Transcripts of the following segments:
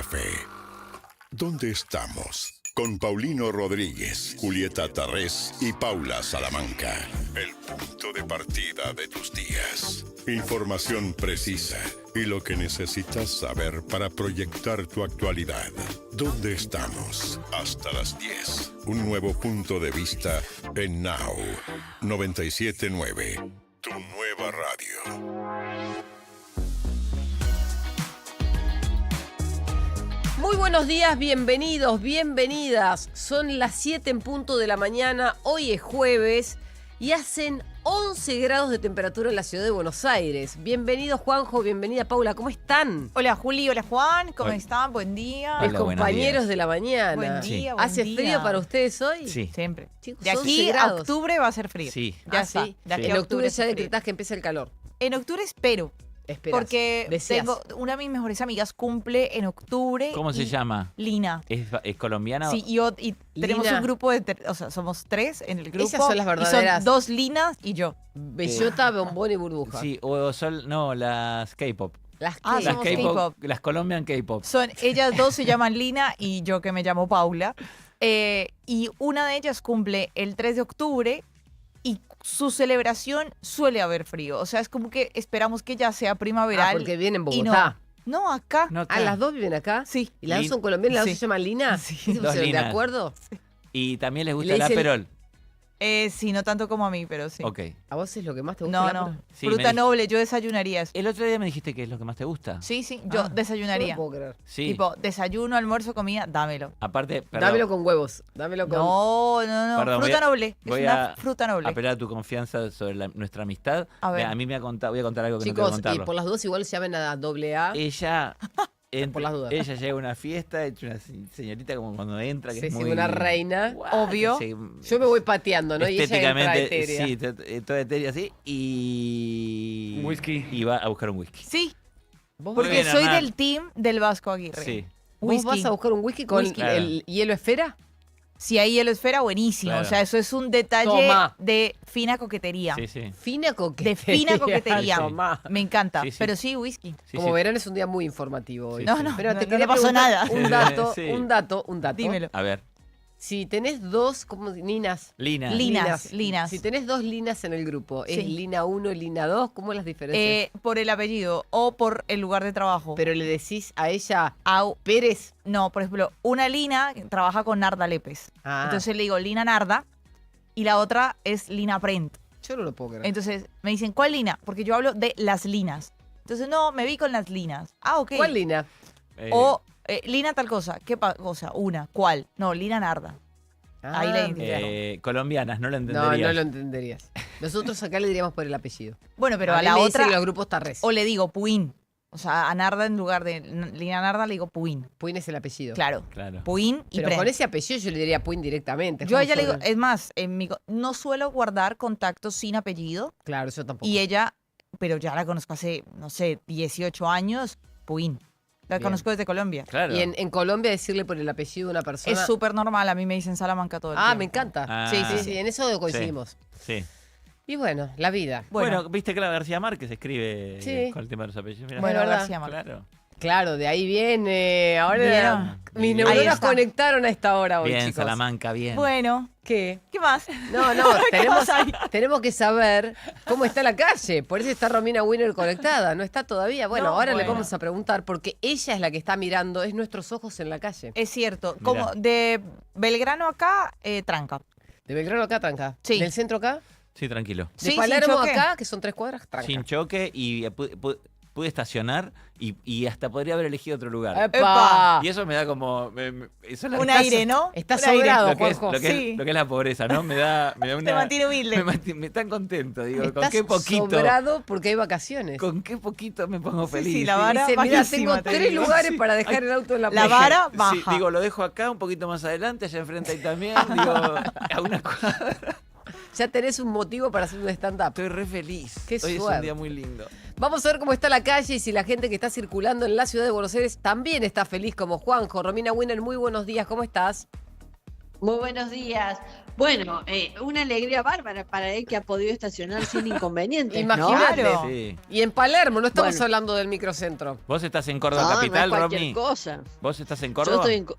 café. ¿Dónde estamos? Con Paulino Rodríguez, Julieta Tarrés y Paula Salamanca. El punto de partida de tus días. Información precisa y lo que necesitas saber para proyectar tu actualidad. ¿Dónde estamos? Hasta las 10. Un nuevo punto de vista en Now 97.9. Tu nueva radio. Muy buenos días, bienvenidos, bienvenidas. Son las 7 en punto de la mañana, hoy es jueves y hacen 11 grados de temperatura en la ciudad de Buenos Aires. Bienvenido Juanjo, bienvenida Paula, ¿cómo están? Hola Juli, hola Juan, ¿cómo Hola. están? Buen día. Los compañeros días. de la mañana. Buen día, buen ¿Hace día. frío para ustedes hoy? Sí. Siempre. Chicos, De 11 aquí a grados. octubre va a ser frío. Sí. Ya Ah, está. sí. De aquí En a octubre ya hace frío. decretás que empieza el calor. En octubre espero. Esperás. Porque Deseas. tengo una de mis mejores amigas cumple en octubre. ¿Cómo se y- llama? Lina. ¿Es colombiana? Sí, y tenemos Lina. un grupo de, o sea, somos 3 en el grupo. Esas son las Y verdaderas. son 2 Linas y yo. Bellota, bombón y burbuja. Sí, o no, las K-pop. Las que Ah, Las somos K-pop. Las Colombian K-pop. Ellas dos se llaman Lina y yo que me llamo Paula. Y una de ellas cumple el 3 de octubre y su celebración suele haber frío. O sea, es como que esperamos que ya sea primaveral. porque viene en y Bogotá. No, acá. No, Ah, claro. ¿las dos viven acá? Sí. ¿Y las dos Lin- son colombianas? ¿Las dos Sí. se llaman Lina? Sí. ¿Se Dos pusieron de Linas. acuerdo? Y también les Y gusta le el dicen- aperol. Sí, no tanto como a mí, pero sí. Ok. ¿A vos es lo que más te gusta? No, la no. fruta? Sí, me Fruta dij- noble, yo desayunaría eso. El otro día me dijiste que es lo que más te gusta. Sí, sí, yo Ah. desayunaría. No lo puedo creer. Sí. Tipo, desayuno, almuerzo, comida, dámelo. Aparte, perdón, Dámelo con huevos. Dámelo con... No, no, no. Perdón, fruta noble. Es voy una a fruta noble. apelar a tu confianza sobre nuestra amistad. A ver. A mí me ha contado, voy a contar algo que no Chicos, quiero y contarlo. por las dudas igual llamen a AA. Ella, Por las dudas. ella llega a una fiesta, hecha una señorita como cuando entra, que Sí, es sí, muy... una reina. Obvio. Sí, Yo me voy pateando, ¿no? Y ella entra estéticamente, etérea. sí, toda etérea así, y... Whisky. Y va a buscar un whisky. Sí, ¿Vos, Muy porque bien, soy Hernán. del team del Vasco Aguirre. Sí. vos Whisky. vas a buscar un whisky con Whisky. el hielo esfera? Si hay hielo esfera, buenísimo. Claro. O sea, eso es un detalle Toma. de fina coquetería. Sí, sí. Fina coquetería. De fina coquetería. Tomá. Me encanta. Sí, sí. Pero sí, whisky. Sí, Como sí. verán, es un día muy informativo hoy. Sí, No, sí. no, Pero te no, quería no pasó preguntar nada. un dato, Sí. un dato. Dímelo. A ver, Si tenés dos, como Ninas. Lina. Linas. Si tenés dos Linas en el grupo, ¿es Sí. Lina 1 y Lina 2? ¿Cómo las diferencias? Por el apellido o por el lugar de trabajo. Pero le decís a ella Au. Pérez. No, por ejemplo, una Lina trabaja con Narda Lépez. Ah, Entonces le digo Lina Narda y la otra es Lina Prent. yo no lo puedo creer. Entonces me dicen, ¿cuál Lina? Porque yo hablo de las Linas. Entonces, no, me vi con las Linas. Ah, ok. ¿Cuál Lina? O Lina tal cosa. ¿Qué cosa? Una. ¿Cuál? No, Lina Narda. Ahí la mira. colombianas, no lo No, entenderías. no lo entenderías. Nosotros acá le diríamos por el apellido. Bueno, pero a a mí la me otra. dicen los grupos Tarrés. O le digo Puín. O sea, a Narda en lugar de Lina Narda le digo Puín. Puin es el apellido. Claro. Claro. Puín y Pero Prent. con ese apellido yo le diría Puin directamente. Yo a como ella le digo, sobre- es más, no suelo guardar contactos sin apellido. Claro, yo tampoco. Y ella, pero ya la conozco hace, no sé, 18 años, Puín. La Bien. conozco desde Colombia. Claro. Y en Colombia decirle por el apellido de una persona. Es súper normal, a mí me dicen Salamanca todo el Ah, tiempo. me encanta. Ah. Sí, sí, sí, en eso coincidimos. Sí. Y bueno, la vida. Bueno, viste que la García Márquez escribe Sí. con el tema de los apellidos. Mirá. Bueno, ¿verdad? García Márquez. Claro. Claro, de ahí viene. Ahora ¿Vieron? mis Ahí neuronas está. conectaron a esta hora hoy, Bien, chicos. Salamanca, bien. Bueno, ¿Qué? ¿qué más? No, no, tenemos que saber cómo está la calle. Por eso está Romina Winner conectada. No está todavía. Bueno, No, ahora le bueno. vamos a preguntar porque ella es la que está mirando, es nuestros ojos en la calle. Es cierto, Mirá. como de Belgrano acá, tranca. De Belgrano acá, tranca. Sí. Del centro acá. Sí, tranquilo. De Sí, sin Palermo choque. acá, que son 3 cuadras, tranca. Sin choque y pude estacionar y hasta podría haber elegido otro lugar. ¡Epa! Y eso me da como... eso es la- Un aire, ¿no? Está Un aire. sobrado, lo que, es, Juanjo. lo, que Sí. es, lo que es la pobreza, ¿no? Me da una... Te mantiene humilde. me tan contento, digo, con Estás qué poquito... sobrado porque hay vacaciones. Con qué poquito me pongo Sí, feliz. sí, la vara Dice, mira, bajísima, tengo te 3 digo. lugares Sí. para dejar el auto en la La calle. vara Sí, baja. digo, lo dejo acá, un poquito más adelante, allá enfrente ahí también, digo, a una cuadra. Ya tenés un motivo para hacer un stand-up. Estoy re feliz. Qué Hoy es suerte. un día muy lindo. Vamos a ver cómo está la calle y si la gente que está circulando en la ciudad de Buenos Aires también está feliz como Juanjo. Romina Winner, muy buenos días, ¿cómo estás? Muy buenos días. Bueno, una alegría bárbara para él que ha podido estacionar sin inconvenientes, ¿no? Imagínate. Claro. Sí. Y en Palermo, no estamos Bueno. hablando del microcentro. ¿Vos estás en Córdoba No, no es Capital, cualquier Romney? cosa. ¿Vos estás en Yo Córdoba? estoy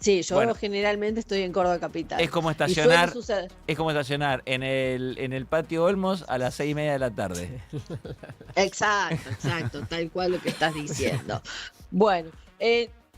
Sí, yo Bueno. generalmente estoy en Córdoba Capital. Es como Y suele estacionar, suceder. es como estacionar en el patio Olmos a las 6:30 de la tarde. Exacto, tal cual lo que estás diciendo. Bueno,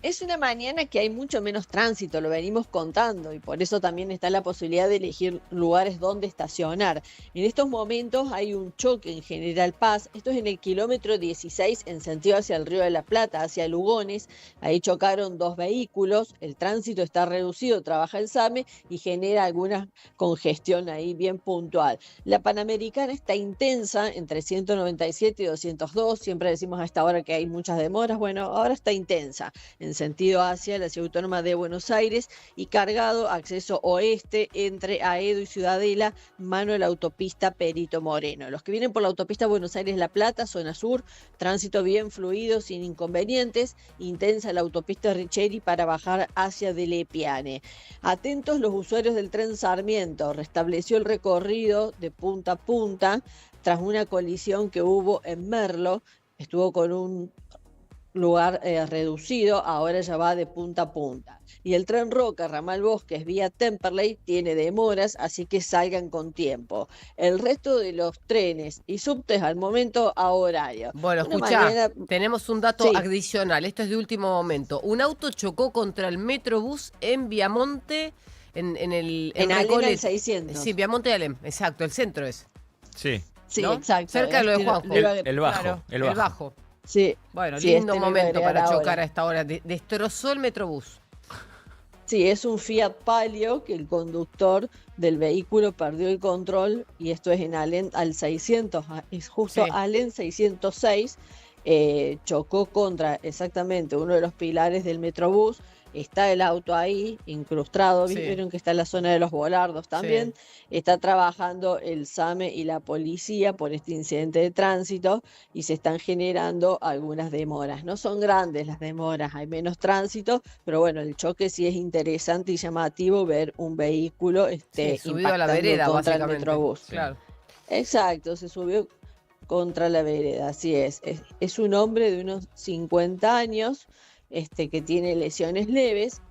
es una mañana que hay mucho menos tránsito, lo venimos contando, y por eso también está la posibilidad de elegir lugares donde estacionar. En estos momentos hay un choque en General Paz, esto es en el kilómetro 16 en sentido hacia el Río de la Plata, hacia Lugones. Ahí chocaron dos vehículos, el tránsito está reducido, trabaja el SAME y genera alguna congestión ahí bien puntual. La Panamericana está intensa entre 197 y 202, siempre decimos a esta hora que hay muchas demoras, bueno, ahora está intensa en sentido hacia la Ciudad Autónoma de Buenos Aires y cargado acceso oeste entre Aedo y Ciudadela, mano de la autopista Perito Moreno. Los que vienen por la autopista Buenos Aires-La Plata, zona sur, tránsito bien fluido, sin inconvenientes, intensa la autopista Richeri para bajar hacia Delle Piane. Atentos los usuarios del tren Sarmiento, restableció el recorrido de punta a punta tras una colisión que hubo en Merlo, estuvo con un lugar reducido, ahora ya va de punta a punta. Y el tren Roca, ramal Bosques, vía Temperley, tiene demoras, así que salgan con tiempo. El resto de los trenes y subtes al momento a horario. Bueno, Una escuchá, mañana- tenemos un dato Sí. adicional. Esto es de último momento. Un auto chocó contra el Metrobús en Viamonte, en el En Alem al Recoleta. 600. Sí, Viamonte de Alem, exacto, el centro es. Sí. Sí, ¿no? exacto. Cerca de lo de Este, Juanjo. lo iba a- El bajo, Claro, el El bajo. bajo. Sí, Bueno, sí, lindo este lo iba a momento para agregar chocar ahora. a esta hora. Destrozó el Metrobús. Sí, es un Fiat Palio que el conductor del vehículo perdió el control y esto es en Alem al 600, es justo Sí. Alem 606, chocó contra exactamente uno de los pilares del Metrobús. Está el auto ahí incrustado, Sí. vieron que está en la zona de los volardos también. Está trabajando el SAME y la policía por este incidente de tránsito y se están generando algunas demoras. No son grandes las demoras, hay menos tránsito, pero bueno, el choque sí es interesante y llamativo ver un vehículo Sí, subido a la impactando vereda, contra el básicamente. Metrobús. Claro. Exacto, se subió contra la vereda, así es. Es un hombre de unos 50 años, que tiene lesiones leves,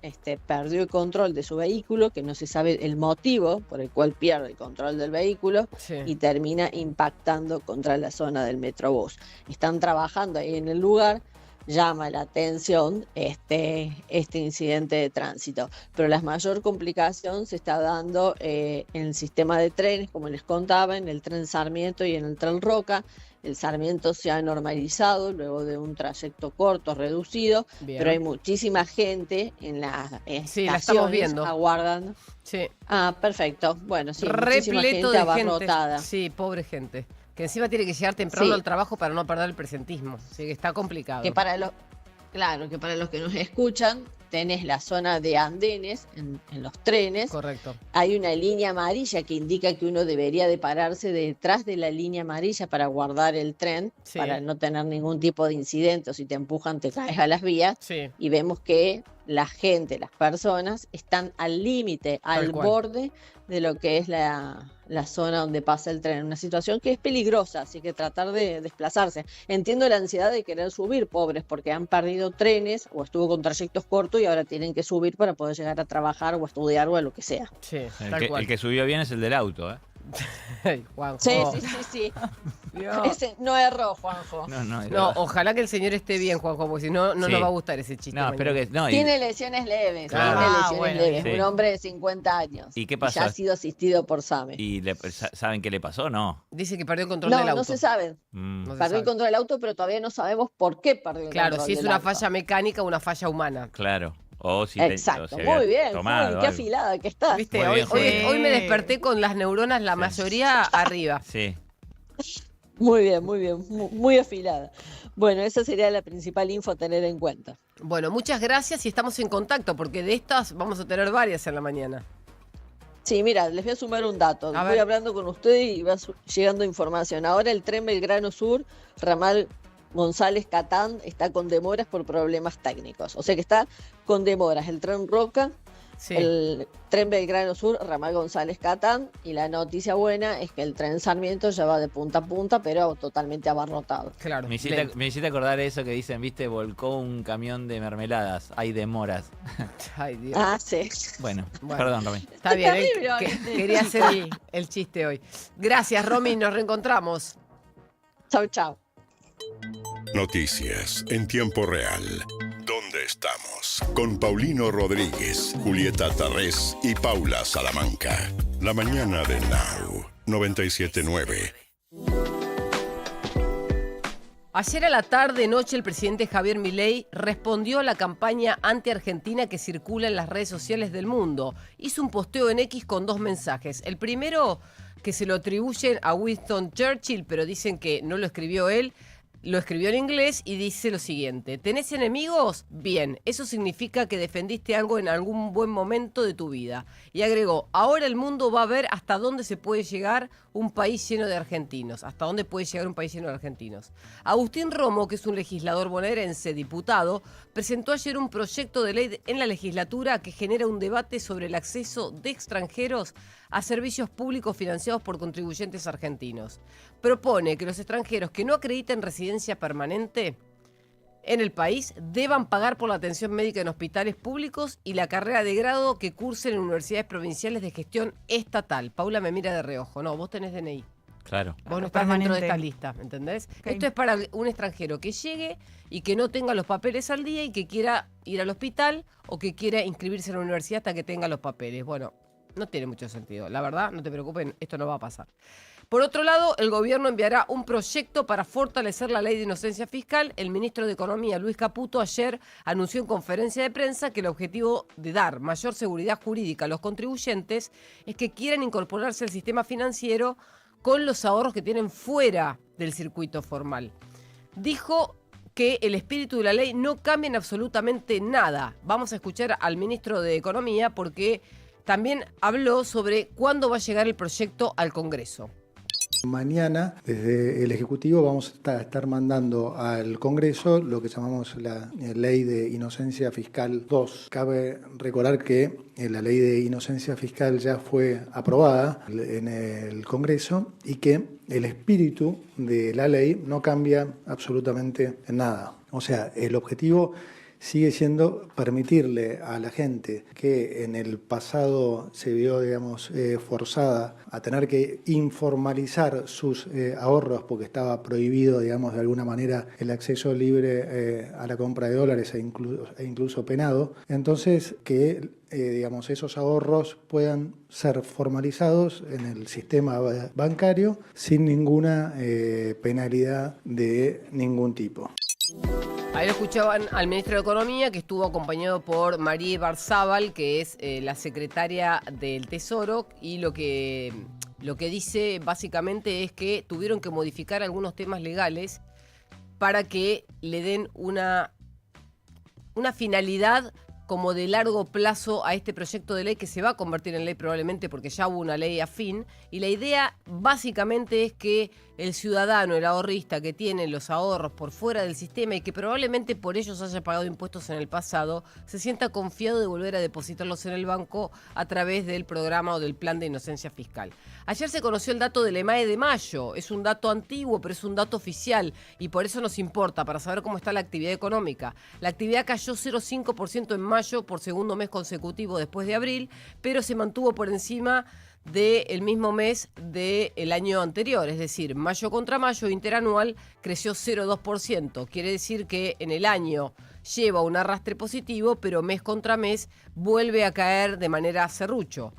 perdió el control de su vehículo, que no se sabe el motivo por el cual pierde el control del vehículo Sí. y termina impactando contra la zona del Metrobús. Están trabajando ahí en el lugar, llama la atención este incidente de tránsito, pero la mayor complicación se está dando en el sistema de trenes, como les contaba, en el tren Sarmiento y en el tren Roca. El Sarmiento se ha normalizado luego de un trayecto corto, reducido, Bien. pero hay muchísima gente en las Sí, la estamos estaciones viendo. aguardando. Sí. Ah, perfecto. Bueno, sí, muchísima Repleto gente de gente. abarrotada. Sí, pobre gente. Que encima tiene que llegar temprano Sí. al trabajo para no perder el presentismo. Así que está complicado. Que para los, claro, que para los que nos escuchan, tenés la zona de andenes en los trenes. Correcto. Hay una línea amarilla que indica que uno debería de pararse detrás de la línea amarilla para guardar el tren, Sí. para no tener ningún tipo de incidente, o si te empujan te caes a las vías. Sí. Y vemos que la gente, las personas, están al límite, al cual. borde de lo que es la zona donde pasa el tren. Una situación que es peligrosa, así que tratar de desplazarse. Entiendo la ansiedad de querer subir, pobres, porque han perdido trenes o estuvo con trayectos cortos y ahora tienen que subir para poder llegar a trabajar o a estudiar o a lo que sea. Sí, El tal que, cual. el que subió bien es el del auto, ¿eh? Ay, Juanjo. Sí, sí, sí, sí. Dios. Ese no erró, Juanjo. No, No, ojalá que el señor esté bien, Juanjo, porque si no, no Sí. nos va a gustar ese chiste. No, espero mañana. que. No, Tiene lesiones leves, Claro. tiene Ah, lesiones bueno, leves. bien. Un hombre de 50 años. ¿Y qué pasó? ya ha sido asistido por SAME. ¿Saben qué le pasó? No. Dice que perdió el control No, del auto. no se sabe. Mm. No se Perdió sabe. el control del auto, pero todavía no sabemos por qué perdió el Claro, control si es del una auto. falla mecánica o una falla humana. Claro. O si Exacto, o se había muy bien, tomado Juli, qué algo. afilada que estás. ¿Viste? Muy Hoy, bien, hoy, Juli. hoy me desperté con las neuronas, la Sí. mayoría arriba. Sí. Muy bien, muy afilada. Bueno, esa sería la principal info a tener en cuenta. Bueno, muchas gracias y estamos en contacto porque de estas vamos a tener varias en la mañana. Sí, mira, les voy a sumar un dato. A Voy ver. hablando con ustedes y va llegando información. Ahora el tren Belgrano Sur, ramal González Catán, está con demoras por problemas técnicos. O sea que está con demoras. El tren Roca Sí. el tren Belgrano Sur, ramal González Catán, y la noticia buena es que el tren Sarmiento ya va de punta a punta, pero totalmente abarrotado. Claro. Me hiciste acordar eso que dicen, viste, volcó un camión de mermeladas, hay demoras. Ay, Dios. Ah, sí. Bueno, Bueno. perdón, Romy. Está bien, terrible, quería hacer el chiste hoy. Gracias, Romy, nos reencontramos. Chau, chau. Noticias en tiempo real. ¿Dónde estamos? Con Paulino Rodríguez, Julieta Tarrés y Paula Salamanca. La mañana de Now 97.9. Ayer a la tarde-noche el presidente Javier Milei respondió a la campaña anti-argentina que circula en las redes sociales del mundo. Hizo un posteo en X con 2 mensajes. El primero, que se lo atribuyen a Winston Churchill, pero dicen que no lo escribió él. Lo escribió en inglés y dice lo siguiente: ¿tenés enemigos? Bien, eso significa que defendiste algo en algún buen momento de tu vida. Y agregó: ahora el mundo va a ver hasta dónde se puede llegar un país lleno de argentinos. ¿Hasta dónde puede llegar un país lleno de argentinos? Agustín Romo, que es un legislador bonaerense, diputado, presentó ayer un proyecto de ley en la legislatura que genera un debate sobre el acceso de extranjeros a servicios públicos financiados por contribuyentes argentinos. Propone que los extranjeros que no acrediten residencia permanente en el país deban pagar por la atención médica en hospitales públicos y la carrera de grado que cursen en universidades provinciales de gestión estatal. Paula me mira de reojo. No, vos tenés DNI. Claro. Vos no estás dentro de Permanente. esta lista, ¿entendés? Ok. Esto es para un extranjero que llegue y que no tenga los papeles al día y que quiera ir al hospital o que quiera inscribirse en la universidad hasta que tenga los papeles. Bueno, no tiene mucho sentido. La verdad, no te preocupes, esto no va a pasar. Por otro lado, el gobierno enviará un proyecto para fortalecer la ley de inocencia fiscal. El ministro de Economía, Luis Caputo, ayer anunció en conferencia de prensa que el objetivo de dar mayor seguridad jurídica a los contribuyentes es que quieran incorporarse al sistema financiero con los ahorros que tienen fuera del circuito formal. Dijo que el espíritu de la ley no cambia en absolutamente nada. Vamos a escuchar al ministro de Economía porque también habló sobre cuándo va a llegar el proyecto al Congreso. Mañana, desde el Ejecutivo, vamos a estar mandando al Congreso lo que llamamos la Ley de Inocencia Fiscal 2. Cabe recordar que la Ley de Inocencia Fiscal ya fue aprobada en el Congreso y que el espíritu de la ley no cambia absolutamente en nada. O sea, el objetivo sigue siendo permitirle a la gente que en el pasado se vio, digamos, forzada a tener que informalizar sus ahorros porque estaba prohibido, digamos, de alguna manera el acceso libre a la compra de dólares e incluso penado. Entonces, que digamos, esos ahorros puedan ser formalizados en el sistema bancario sin ninguna penalidad de ningún tipo. Ahí lo escuchaban al ministro de Economía, que estuvo acompañado por María Barzábal, que es la secretaria del Tesoro, y lo que dice básicamente es que tuvieron que modificar algunos temas legales para que le den una finalidad como de largo plazo a este proyecto de ley que se va a convertir en ley probablemente porque ya hubo una ley afín, y la idea básicamente es que el ciudadano, el ahorrista que tiene los ahorros por fuera del sistema y que probablemente por ellos haya pagado impuestos en el pasado, se sienta confiado de volver a depositarlos en el banco a través del programa o del plan de inocencia fiscal. Ayer se conoció el dato del EMAE de mayo, es un dato antiguo pero es un dato oficial y por eso nos importa, para saber cómo está la actividad económica. La actividad cayó 0,5% en mayo por segundo mes consecutivo después de abril, pero se mantuvo por encima del mismo mes del año anterior, es decir, mayo contra mayo interanual creció 0,2%. Quiere decir que en el año lleva un arrastre positivo, pero mes contra mes vuelve a caer de manera serrucho.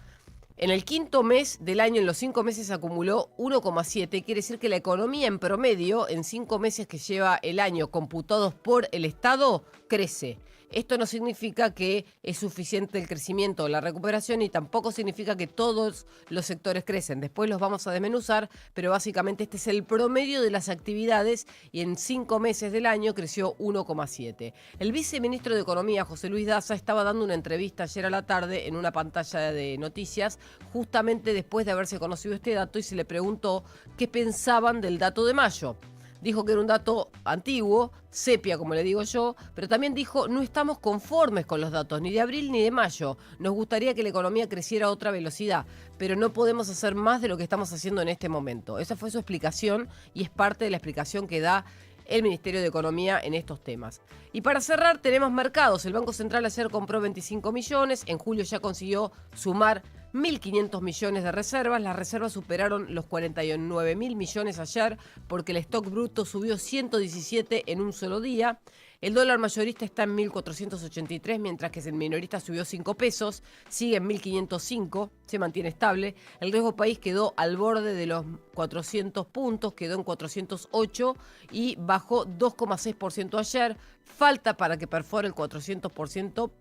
En el quinto mes del año, en los 5 meses, acumuló 1,7. Quiere decir que la economía en promedio, en 5 meses que lleva el año computados por el Estado, crece. Esto no significa que es suficiente el crecimiento o la recuperación y tampoco significa que todos los sectores crecen. Después los vamos a desmenuzar, pero básicamente este es el promedio de las actividades y en 5 meses del año creció 1,7. El viceministro de Economía, José Luis Daza, estaba dando una entrevista ayer a la tarde en una pantalla de noticias, justamente después de haberse conocido este dato, y se le preguntó qué pensaban del dato de mayo. Dijo que era un dato antiguo, sepia como le digo yo, pero también dijo no estamos conformes con los datos, ni de abril ni de mayo. Nos gustaría que la economía creciera a otra velocidad, pero no podemos hacer más de lo que estamos haciendo en este momento. Esa fue su explicación y es parte de la explicación que da el Ministerio de Economía en estos temas. Y para cerrar tenemos mercados. El Banco Central ayer compró 25 millones, en julio ya consiguió sumar 1.500 millones de reservas. Las reservas superaron los 49.000 millones ayer porque el stock bruto subió 117 en un solo día. El dólar mayorista está en 1.483, mientras que el minorista subió 5 pesos, sigue en 1.505, se mantiene estable. El riesgo país quedó al borde de los 400 puntos, quedó en 408 y bajó 2,6% ayer. Falta para que perfore el 400%,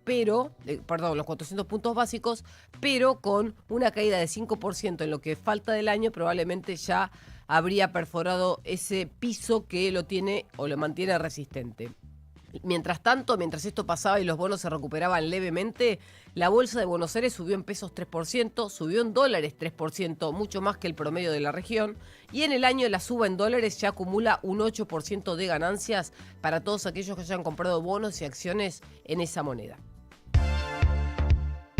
los 400 puntos básicos, pero con una caída de 5% en lo que falta del año, probablemente ya habría perforado ese piso que lo tiene o lo mantiene resistente. Mientras tanto, mientras esto pasaba y los bonos se recuperaban levemente, la bolsa de Buenos Aires subió en pesos 3%, subió en dólares 3%, mucho más que el promedio de la región, y en el año la suba en dólares ya acumula un 8% de ganancias para todos aquellos que hayan comprado bonos y acciones en esa moneda.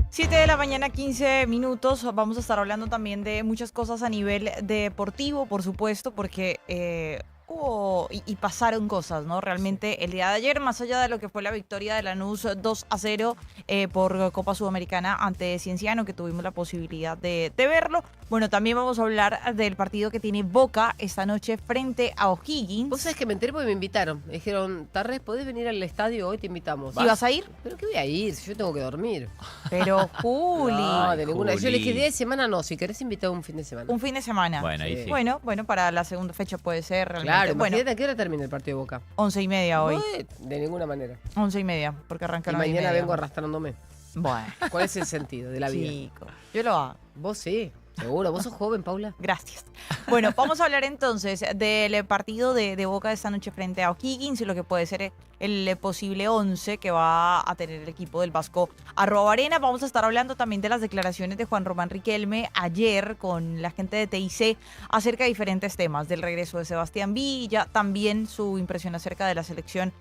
7 de la mañana, 15 minutos. Vamos a estar hablando también de muchas cosas a nivel deportivo, por supuesto, porque hubo y pasaron cosas, ¿no? Realmente el día de ayer, más allá de lo que fue la victoria de Lanús 2-0 por Copa Sudamericana ante Cienciano, que tuvimos la posibilidad de verlo. Bueno, también vamos a hablar del partido que tiene Boca esta noche frente a O'Higgins. Vos sabés que me enteré porque me invitaron. Me dijeron, Tarrés, ¿podés venir al estadio hoy? Te invitamos. ¿Y vas a ir? ¿Pero qué voy a ir? Si yo tengo que dormir. Pero, Juli. No, de ninguna. Yo le dije, Juli. día de semana no. Si querés invitar un fin de semana. Un fin de semana. Bueno, ahí sí. Bueno, para la segunda fecha puede ser realmente. Claro, Bueno, imagínate a qué hora termina el partido de Boca. 11:30 hoy. De ninguna manera. 11:30, porque arranca Y 9:30. mañana vengo arrastrándome. Bueno, ¿Cuál es el sentido de la vida? chico, yo lo hago. Vos sí, seguro. Vos sos joven, Paula. Gracias. Bueno, vamos a hablar entonces del partido de Boca de esta noche frente a O'Higgins y lo que puede ser el posible 11 que va a tener el equipo del Vasco @Arena. Vamos a estar hablando también de las declaraciones de Juan Román Riquelme ayer con la gente de TIC acerca de diferentes temas, del regreso de Sebastián Villa, también su impresión acerca de la selección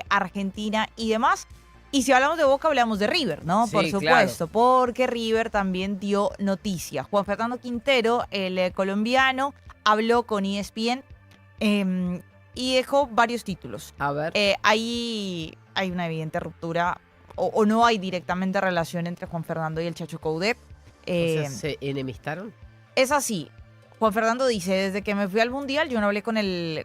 argentina y demás. Y si hablamos de Boca, hablamos de River, ¿no? Sí, Por supuesto, porque River también dio noticia. Juan Fernando Quintero, el colombiano, habló con ESPN y dejó varios títulos. A ver. Hay una evidente ruptura, o no hay directamente relación entre Juan Fernando y el Chacho Coudet. O sea, ¿se enemistaron? Es así. Juan Fernando dice, desde que me fui al Mundial, yo no hablé con el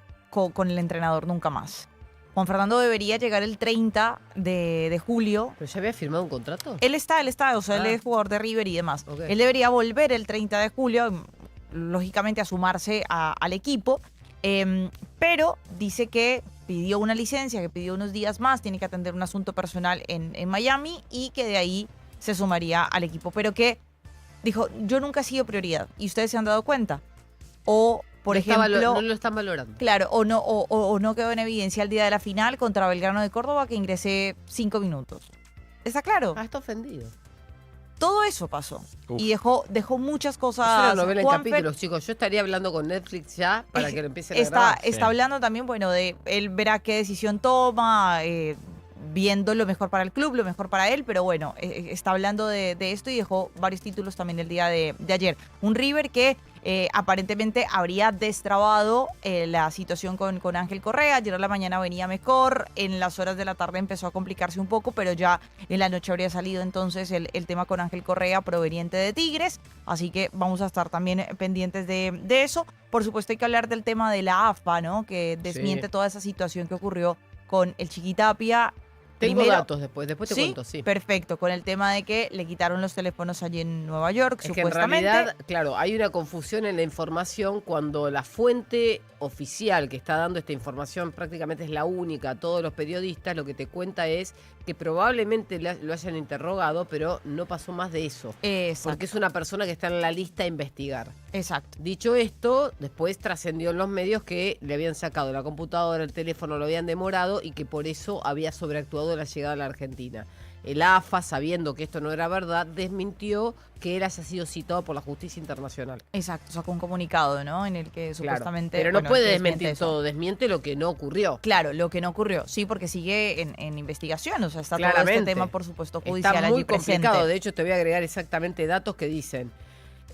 entrenador nunca más. Juan Fernando debería llegar el 30 de julio. ¿Pero ya había firmado un contrato? Él está, o sea, él Ah. es jugador de River y demás. Ok. Él debería volver el 30 de julio, lógicamente a sumarse al equipo, pero dice que pidió una licencia, que pidió unos días más, tiene que atender un asunto personal en Miami y que de ahí se sumaría al equipo. Pero que dijo, yo nunca he sido prioridad y ustedes se han dado cuenta. O, por ejemplo, no lo están valorando. claro, o no quedó en evidencia el día de la final contra Belgrano de Córdoba que ingresé 5 minutos. ¿Está claro? Ah, está ofendido. Todo eso pasó. Uf. Y dejó muchas Es cosas. una novela en Juanfer capítulos, chicos. Yo estaría hablando con Netflix ya para que lo empiecen a está grabar. Sí. hablando también, bueno, de él verá qué decisión toma, viendo lo mejor para el club, lo mejor para él, pero bueno, está hablando de esto y dejó varios títulos también el día de ayer. Un River que aparentemente habría destrabado la situación con Ángel Correa. Ayer a la mañana venía mejor, en las horas de la tarde empezó a complicarse un poco, pero ya en la noche habría salido entonces el tema con Ángel Correa proveniente de Tigres, así que vamos a estar también pendientes de eso. Por supuesto hay que hablar del tema de la AFA, ¿no? Que desmiente toda esa situación que ocurrió con el Chiquitapia. Tengo Primero- datos después te ¿Sí? cuento, sí. Perfecto, con el tema de que le quitaron los teléfonos allí en Nueva York, Es que en supuestamente. realidad, claro, hay una confusión en la información cuando la fuente oficial que está dando esta información prácticamente es la única. Todos los periodistas lo que te cuenta es que probablemente lo hayan interrogado, pero no pasó más de eso. Exacto, Porque es una persona que está en la lista a investigar. exacto. Dicho esto, después trascendió en los medios que le habían sacado la computadora, el teléfono, lo habían demorado y que por eso había sobreactuado de la llegada a la Argentina. El AFA, sabiendo que esto no era verdad, desmintió que él haya sido citado por la justicia internacional. Exacto, sacó un comunicado, ¿no? En el que Claro, supuestamente... pero no bueno, puede desmiente desmentir eso. todo, desmiente lo que no ocurrió. Claro, lo que no ocurrió, sí, porque sigue en investigación, o sea, está todo Claramente. este tema, por supuesto, judicial Está muy allí presente. complicado, de hecho te voy a agregar exactamente datos que dicen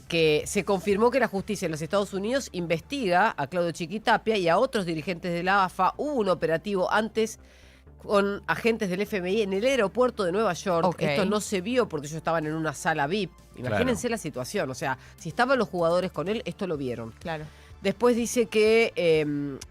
que se confirmó que la justicia en los Estados Unidos investiga a Claudio Chiquitapia y a otros dirigentes de la AFA. Hubo un operativo antes con agentes del FMI en el aeropuerto de Nueva York. Ok. Esto no se vio porque ellos estaban en una sala VIP. Imagínense la situación, o sea, si estaban los jugadores con él, esto lo vieron. Claro. Después dice que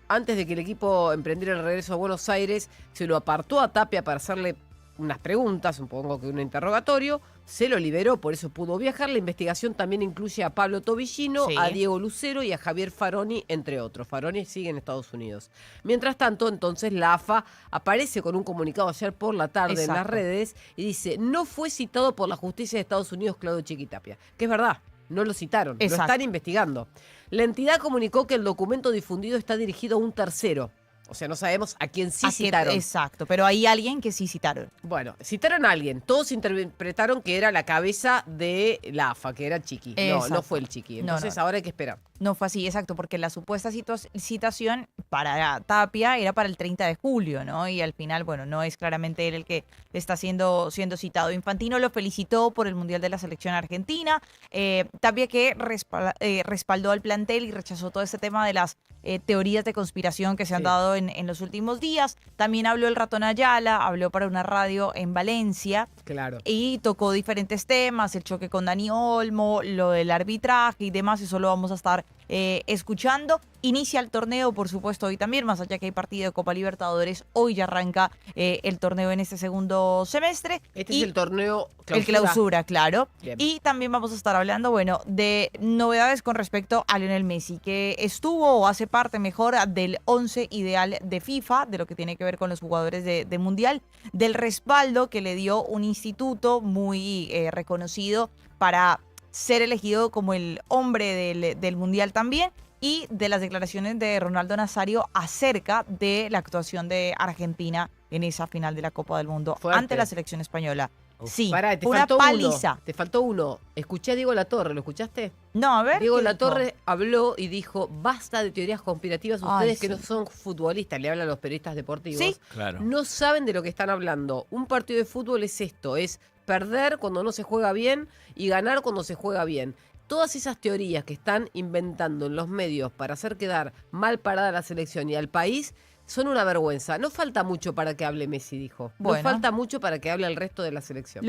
antes de que el equipo emprendiera el regreso a Buenos Aires, se lo apartó a Tapia para hacerle unas preguntas, supongo que un interrogatorio, se lo liberó, por eso pudo viajar. La investigación también incluye a Pablo Tobillino, Sí. a Diego Lucero y a Javier Faroni, entre otros. Faroni sigue en Estados Unidos. Mientras tanto, entonces, la AFA aparece con un comunicado ayer por la tarde en las Exacto. redes y dice, no fue citado por la justicia de Estados Unidos Claudio Chiquitapia. Que es verdad, no lo citaron, lo Exacto. están investigando. La entidad comunicó que el documento difundido está dirigido a un tercero. O sea, no sabemos a quién sí ¿A qué? citaron. Exacto, pero hay alguien que sí citaron. Bueno, citaron a alguien. Todos interpretaron que era la cabeza de la AFA, que era Chiqui. No, no Exacto. fue el Chiqui. No, Entonces no. ahora hay que esperar. No fue así, exacto, porque la supuesta citación para Tapia era para el 30 de julio, ¿no? Y al final, bueno, no es claramente él el que está siendo citado. Infantino lo felicitó por el Mundial de la Selección Argentina. Tapia que respaldó al plantel y rechazó todo este tema de las teorías de conspiración que se han Sí. dado en los últimos días. También habló el Ratón Ayala, habló para una radio en Valencia. Claro. Y tocó diferentes temas, el choque con Dani Olmo, lo del arbitraje y demás, eso lo vamos a estar escuchando. Inicia el torneo, por supuesto, hoy también, más allá que hay partido de Copa Libertadores, hoy ya arranca el torneo en este segundo semestre. Este Y es el torneo clausura. el clausura, claro. Bien. Y también vamos a estar hablando, bueno, de novedades con respecto a Lionel Messi, que estuvo o hace parte mejor del 11 ideal de FIFA, de lo que tiene que ver con los jugadores de Mundial, del respaldo que le dio un instituto muy reconocido para ser elegido como el hombre del Mundial también, y de las declaraciones de Ronaldo Nazario acerca de la actuación de Argentina en esa final de la Copa del Mundo Fuerte. ante la selección española. Sí, Pará, te una faltó paliza. uno. Te faltó uno. Escuché a Diego Latorre, ¿lo escuchaste? No, a ver. Diego ¿qué dijo? Latorre habló y dijo, basta de teorías conspirativas, Ay, ustedes que sí. no son futbolistas, le hablan a los periodistas deportivos. Sí. Claro. No saben de lo que están hablando. Un partido de fútbol es esto, es perder cuando no se juega bien y ganar cuando se juega bien. Todas esas teorías que están inventando en los medios para hacer quedar mal parada a la selección y al país son una vergüenza. No falta mucho para que hable Messi, dijo. Bueno. No falta mucho para que hable el resto de la selección.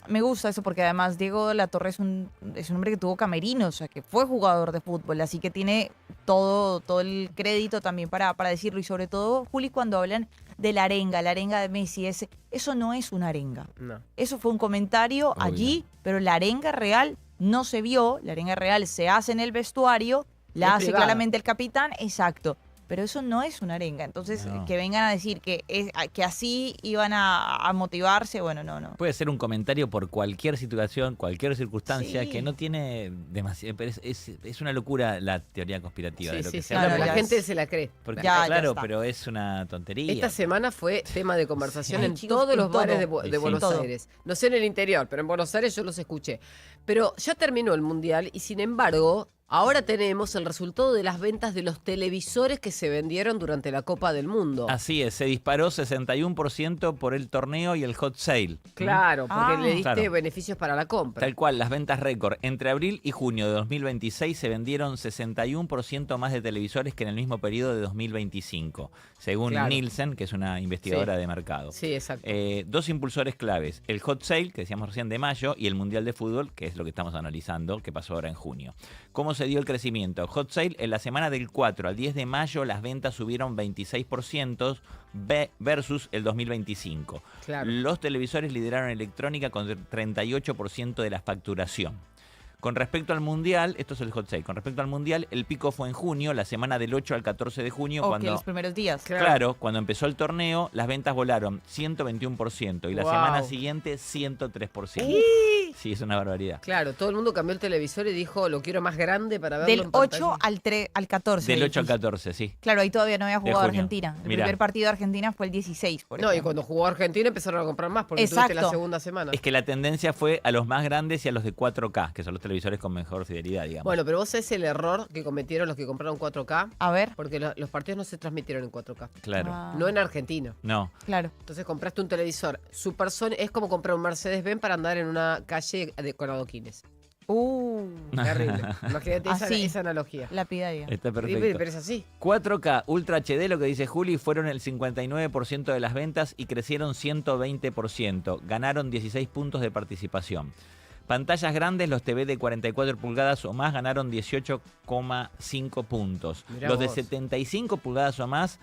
Me gusta eso porque además Diego Latorre es un hombre que tuvo camerino, o sea, que fue jugador de fútbol, así que tiene todo el crédito también para decirlo. Y sobre todo, Juli, cuando hablan de la arenga de Messi, eso no es una arenga. No. Eso fue un comentario Obvio. allí, pero la arenga real no se vio, la arenga real se hace en el vestuario, la Es hace privada. claramente el capitán, exacto. Pero eso no es una arenga. Entonces, No. que vengan a decir que así iban a motivarse, bueno, no. Puede ser un comentario por cualquier situación, cualquier circunstancia, Sí. que no tiene demasiado. Pero es una locura la teoría conspirativa de Sí, lo sí, que sí. se No, habla. no, la ya porque- gente se la cree. porque, Ya claro, está. pero es una tontería. Esta semana fue tema de conversación Sí. en Chicos, todos en los bares todo. de Sí, Buenos todo. Aires. No sé en el interior, pero en Buenos Aires yo los escuché. Pero ya terminó el Mundial y sin embargo, ahora tenemos el resultado de las ventas de los televisores que se vendieron durante la Copa del Mundo. Así es, se disparó 61% por el torneo y el hot sale. Claro, porque Ah. le diste Claro. beneficios para la compra. Tal cual, las ventas récord. Entre abril y junio de 2026 se vendieron 61% más de televisores que en el mismo periodo de 2025, según Claro. Nielsen, que es una investigadora Sí. de mercado. Sí, exacto. Dos impulsores claves, el hot sale, que decíamos recién de mayo, y el Mundial de Fútbol, que es lo que estamos analizando, que pasó ahora en junio. ¿Cómo se dio el crecimiento? Hot sale, en la semana del 4 al 10 de mayo, las ventas subieron 26% versus el 2025. Claro. Los televisores lideraron electrónica con 38% de la facturación. Con respecto al Mundial, esto es el hot sale, con respecto al Mundial, el pico fue en junio, la semana del 8 al 14 de junio, cuando... los primeros días. Claro, cuando empezó el torneo, las ventas volaron 121% y la Wow. semana siguiente 103%. Sí, es una barbaridad. Claro, todo el mundo cambió el televisor y dijo, lo quiero más grande para verlo Del en pantalla. 8 al 14. Del 8 al dijiste. 14, sí. Claro, ahí todavía no había jugado junio. Argentina. El Mirá. primer partido de Argentina fue el 16, por No, y ejemplo. cuando jugó Argentina empezaron a comprar más porque tuviste la Exacto. segunda semana. Es que la tendencia fue a los más grandes y a los de 4K, que son los televisores con mejor fidelidad, digamos. Bueno, pero vos sabés el error que cometieron los que compraron 4K, A ver. porque los partidos no se transmitieron en 4K. Claro. Ah, No en Argentina. No. Claro. Entonces compraste un televisor supersónico, es como comprar un Mercedes-Benz para andar en una calle con adoquines. Terrible. Imagínate Así. esa analogía. Lapidaria. Está Sí, perfecto. pero es así. 4K Ultra HD, lo que dice Juli, fueron el 59% de las ventas y crecieron 120%. Ganaron 16 puntos de participación. Pantallas grandes, los TV de 44 pulgadas o más ganaron 18,5 puntos. Mirá Los de vos. 75 pulgadas o más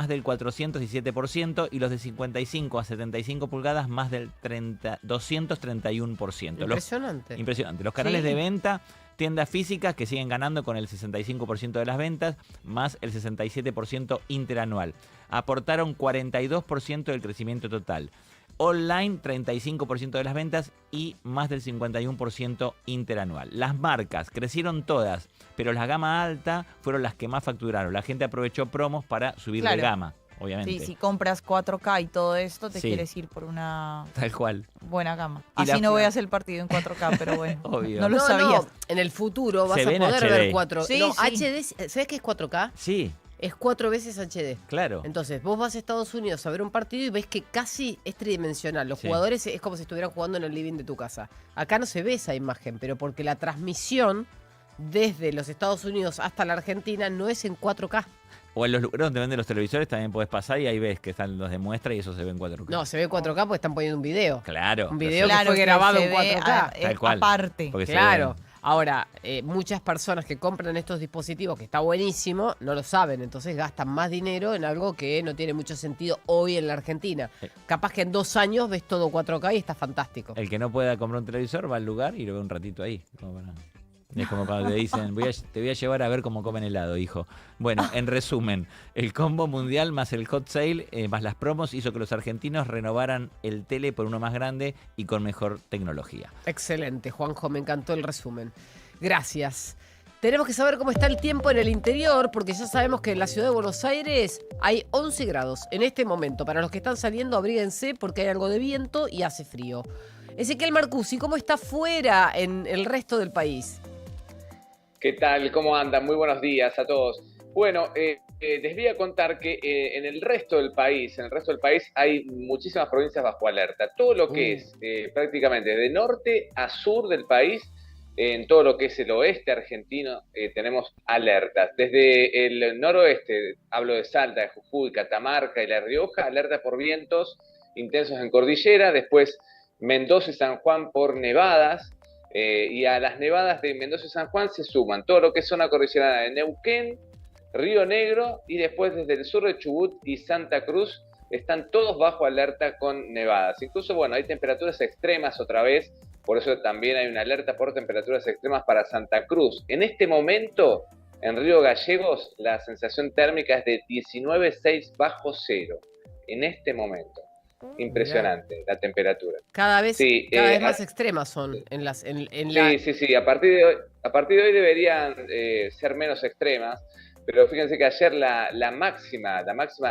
del 417%, y los de 55 a 75 pulgadas más del 231%. Impresionante. Impresionante. Los canales Sí. de venta, tiendas físicas que siguen ganando con el 65% de las ventas, más el 67% interanual. Aportaron 42% del crecimiento total. Online, 35% de las ventas y más del 51% interanual. Las marcas crecieron todas, pero la gama alta fueron las que más facturaron. La gente aprovechó promos para subir de Claro. gama, obviamente. Sí, si compras 4K y todo esto, te Sí. quieres ir por una Tal cual. buena gama. Y Así la- no voy a hacer el partido en 4K, pero bueno. Obvio. No lo sabías. En el futuro vas Se a ve en poder HD. ver 4. Sí, no, sí. HD, ¿sabes qué es 4K? Sí, Es 4 veces HD. claro. Entonces, vos vas a Estados Unidos a ver un partido y ves que casi es tridimensional. Los Sí. jugadores es como si estuvieran jugando en el living de tu casa. Acá no se ve esa imagen, pero porque la transmisión desde los Estados Unidos hasta la Argentina no es en 4K. O en los lugares donde venden los televisores también podés pasar y ahí ves que están los de muestra y eso se ve en 4K. No, se ve en 4K porque están poniendo un video. Claro. Un video que Claro, fue grabado se en ve 4K. Tal cual. aparte. Porque se Claro. ven. Ahora, muchas personas que compran estos dispositivos, que está buenísimo, no lo saben. Entonces gastan más dinero en algo que no tiene mucho sentido hoy en la Argentina. Capaz que en 2 años ves todo 4K y está fantástico. El que no pueda comprar un televisor va al lugar y lo ve un ratito ahí. Es como cuando te dicen, te voy a llevar a ver cómo comen helado, hijo. Bueno, en resumen, el combo mundial más el hot sale más las promos hizo que los argentinos renovaran el tele por uno más grande y con mejor tecnología. Excelente, Juanjo, me encantó el resumen. Gracias. Tenemos que saber cómo está el tiempo en el interior, porque ya sabemos que en la ciudad de Buenos Aires hay 11 grados en este momento. Para los que están saliendo, abríguense porque hay algo de viento y hace frío. Ezequiel Marcusi, ¿cómo está fuera en el resto del país? ¿Qué tal? ¿Cómo andan? Muy buenos días a todos. Bueno, les voy a contar que en el resto del país, hay muchísimas provincias bajo alerta. Todo lo que es prácticamente de norte a sur del país, en todo lo que es el oeste argentino, tenemos alertas. Desde el noroeste, hablo de Salta, de Jujuy, Catamarca y La Rioja, alerta por vientos intensos en cordillera. Después Mendoza y San Juan por nevadas. Y a las nevadas de Mendoza y San Juan se suman todo lo que es zona cordillerana de Neuquén, Río Negro, y después desde el sur de Chubut y Santa Cruz están todos bajo alerta con nevadas. Incluso, bueno, hay temperaturas extremas otra vez, por eso también hay una alerta por temperaturas extremas para Santa Cruz. En este momento, en Río Gallegos, la sensación térmica es de 19,6 bajo cero. En este momento. Impresionante la temperatura. Cada vez, Sí, más extremas son en las Sí. A partir de hoy deberían ser menos extremas, pero fíjense que ayer la máxima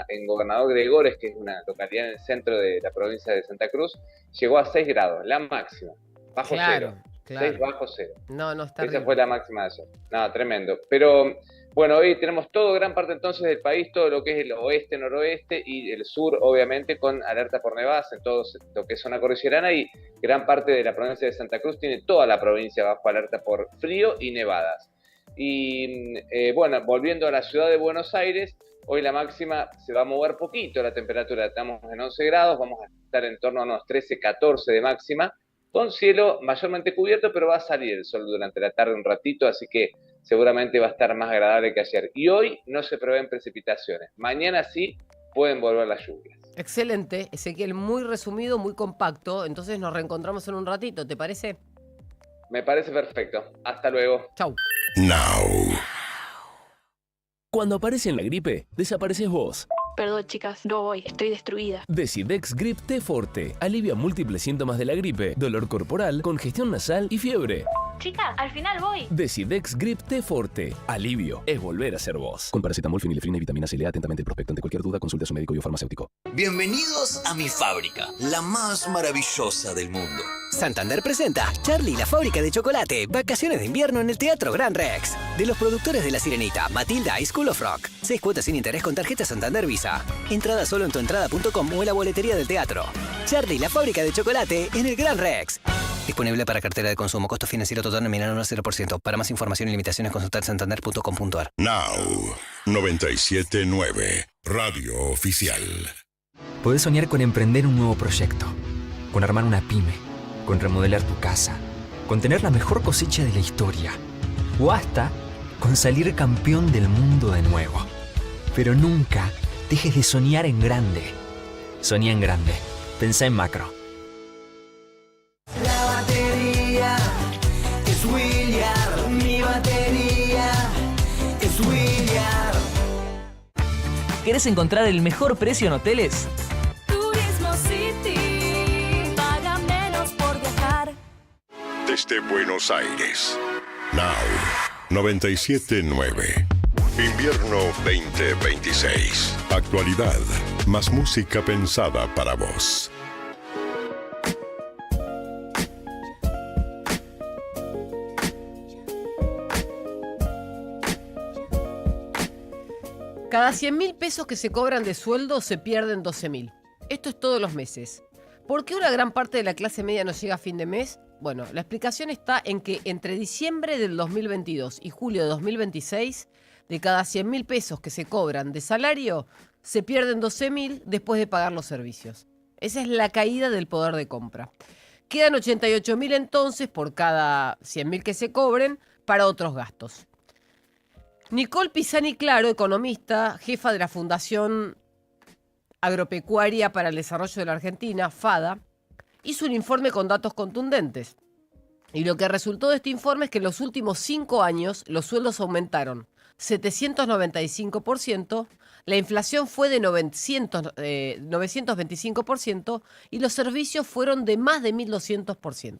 en Gobernador Gregores, que es una localidad en el centro de la provincia de Santa Cruz, llegó a 6 grados, la máxima, bajo cero. 6 bajo cero. No, está Esa fue la máxima de ayer. No, tremendo. Pero bueno, hoy tenemos gran parte entonces del país, todo lo que es el oeste, noroeste y el sur, obviamente, con alerta por nevadas en todo lo que es zona cordillerana, y gran parte de la provincia de Santa Cruz tiene toda la provincia bajo alerta por frío y nevadas. Y bueno, volviendo a la ciudad de Buenos Aires, hoy la máxima se va a mover poquito la temperatura, estamos en 11 grados, vamos a estar en torno a unos 13, 14 de máxima, con cielo mayormente cubierto, pero va a salir el sol durante la tarde un ratito, así que seguramente va a estar más agradable que ayer. Y hoy no se prevén precipitaciones. Mañana sí pueden volver las lluvias. Excelente, Ezequiel, muy resumido, muy compacto. Entonces nos reencontramos en un ratito, ¿te parece? Me parece perfecto. Hasta luego. Chau. Now. Cuando aparece en la gripe, desapareces vos. Perdón, chicas, no voy, estoy destruida. Decidex Grip T Forte alivia múltiples síntomas de la gripe, dolor corporal, congestión nasal y fiebre. Chicas, al final voy. Decidex Grip T Forte. Alivio es volver a ser vos. Con paracetamol, fenilefrina y vitamina C. Lea atentamente el prospecto. Ante cualquier duda, consulte a su médico y o farmacéutico. Bienvenidos a mi fábrica, la más maravillosa del mundo. Santander presenta Charlie y la fábrica de chocolate. Vacaciones de invierno en el Teatro Gran Rex. De los productores de La Sirenita, Matilda y School of Rock. 6 cuotas sin interés con tarjeta Santander Visa. Entrada solo en tuentrada.com o en la boletería del teatro. Charlie y la fábrica de chocolate en el Gran Rex. Disponible para cartera de consumo. Costo financiero total nominal 0%. Para más información y limitaciones consultar santander.com.ar. Now 97.9 Radio Oficial. Podés soñar con emprender un nuevo proyecto, con armar una pyme, con remodelar tu casa, con tener la mejor cosecha de la historia o hasta con salir campeón del mundo de nuevo. Pero nunca dejes de soñar en grande. Soñá en grande. Pensá en macro. La batería es William, mi batería es William. ¿Querés encontrar el mejor precio en hoteles? Turismo City, paga menos por viajar. Desde Buenos Aires. Now 97.9. Invierno 2026. Actualidad. Más música pensada para vos. Cada 100.000 pesos que se cobran de sueldo se pierden 12.000. Esto es todos los meses. ¿Por qué una gran parte de la clase media no llega a fin de mes? Bueno, la explicación está en que entre diciembre del 2022 y julio de 2026, de cada 100.000 pesos que se cobran de salario, se pierden 12.000 después de pagar los servicios. Esa es la caída del poder de compra. Quedan 88.000 entonces por cada 100.000 que se cobren para otros gastos. Nicole Pisani Claro, economista, jefa de la Fundación Agropecuaria para el Desarrollo de la Argentina, FADA, hizo un informe con datos contundentes. Y lo que resultó de este informe es que en los últimos 5 años los sueldos aumentaron 795%, la inflación fue de 925% y los servicios fueron de más de 1.200%.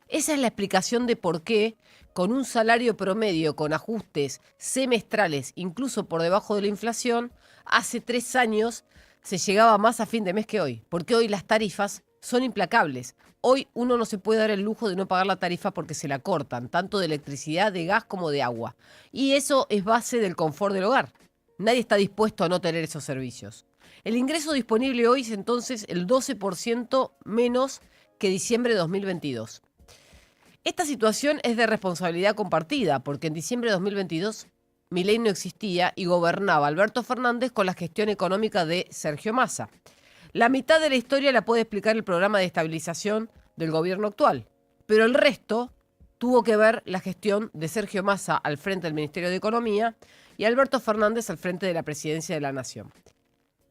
Esa es la explicación de por qué, con un salario promedio con ajustes semestrales, incluso por debajo de la inflación, hace 3 años se llegaba más a fin de mes que hoy. Porque hoy las tarifas son implacables. Hoy uno no se puede dar el lujo de no pagar la tarifa porque se la cortan, tanto de electricidad, de gas como de agua. Y eso es base del confort del hogar. Nadie está dispuesto a no tener esos servicios. El ingreso disponible hoy es entonces el 12% menos que diciembre de 2022. Esta situación es de responsabilidad compartida, porque en diciembre de 2022 Milei no existía y gobernaba Alberto Fernández con la gestión económica de Sergio Massa. La mitad de la historia la puede explicar el programa de estabilización del gobierno actual, pero el resto tuvo que ver la gestión de Sergio Massa al frente del Ministerio de Economía y Alberto Fernández al frente de la Presidencia de la Nación.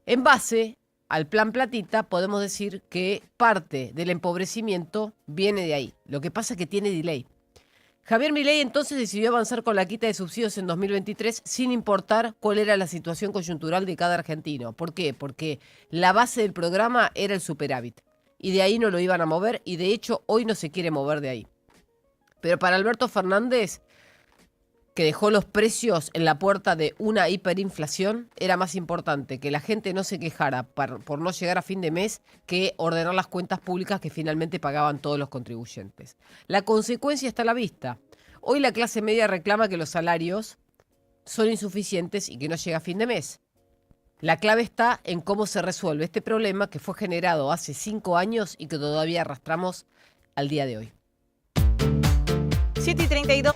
En base al plan Platita, podemos decir que parte del empobrecimiento viene de ahí. Lo que pasa es que tiene delay. Javier Milei entonces decidió avanzar con la quita de subsidios en 2023 sin importar cuál era la situación coyuntural de cada argentino. ¿Por qué? Porque la base del programa era el superávit. Y de ahí no lo iban a mover y de hecho hoy no se quiere mover de ahí. Pero para Alberto Fernández, que dejó los precios en la puerta de una hiperinflación, era más importante que la gente no se quejara por no llegar a fin de mes que ordenar las cuentas públicas que finalmente pagaban todos los contribuyentes. La consecuencia está a la vista. Hoy la clase media reclama que los salarios son insuficientes y que no llega a fin de mes. La clave está en cómo se resuelve este problema que fue generado hace 5 años y que todavía arrastramos al día de hoy. 7:32.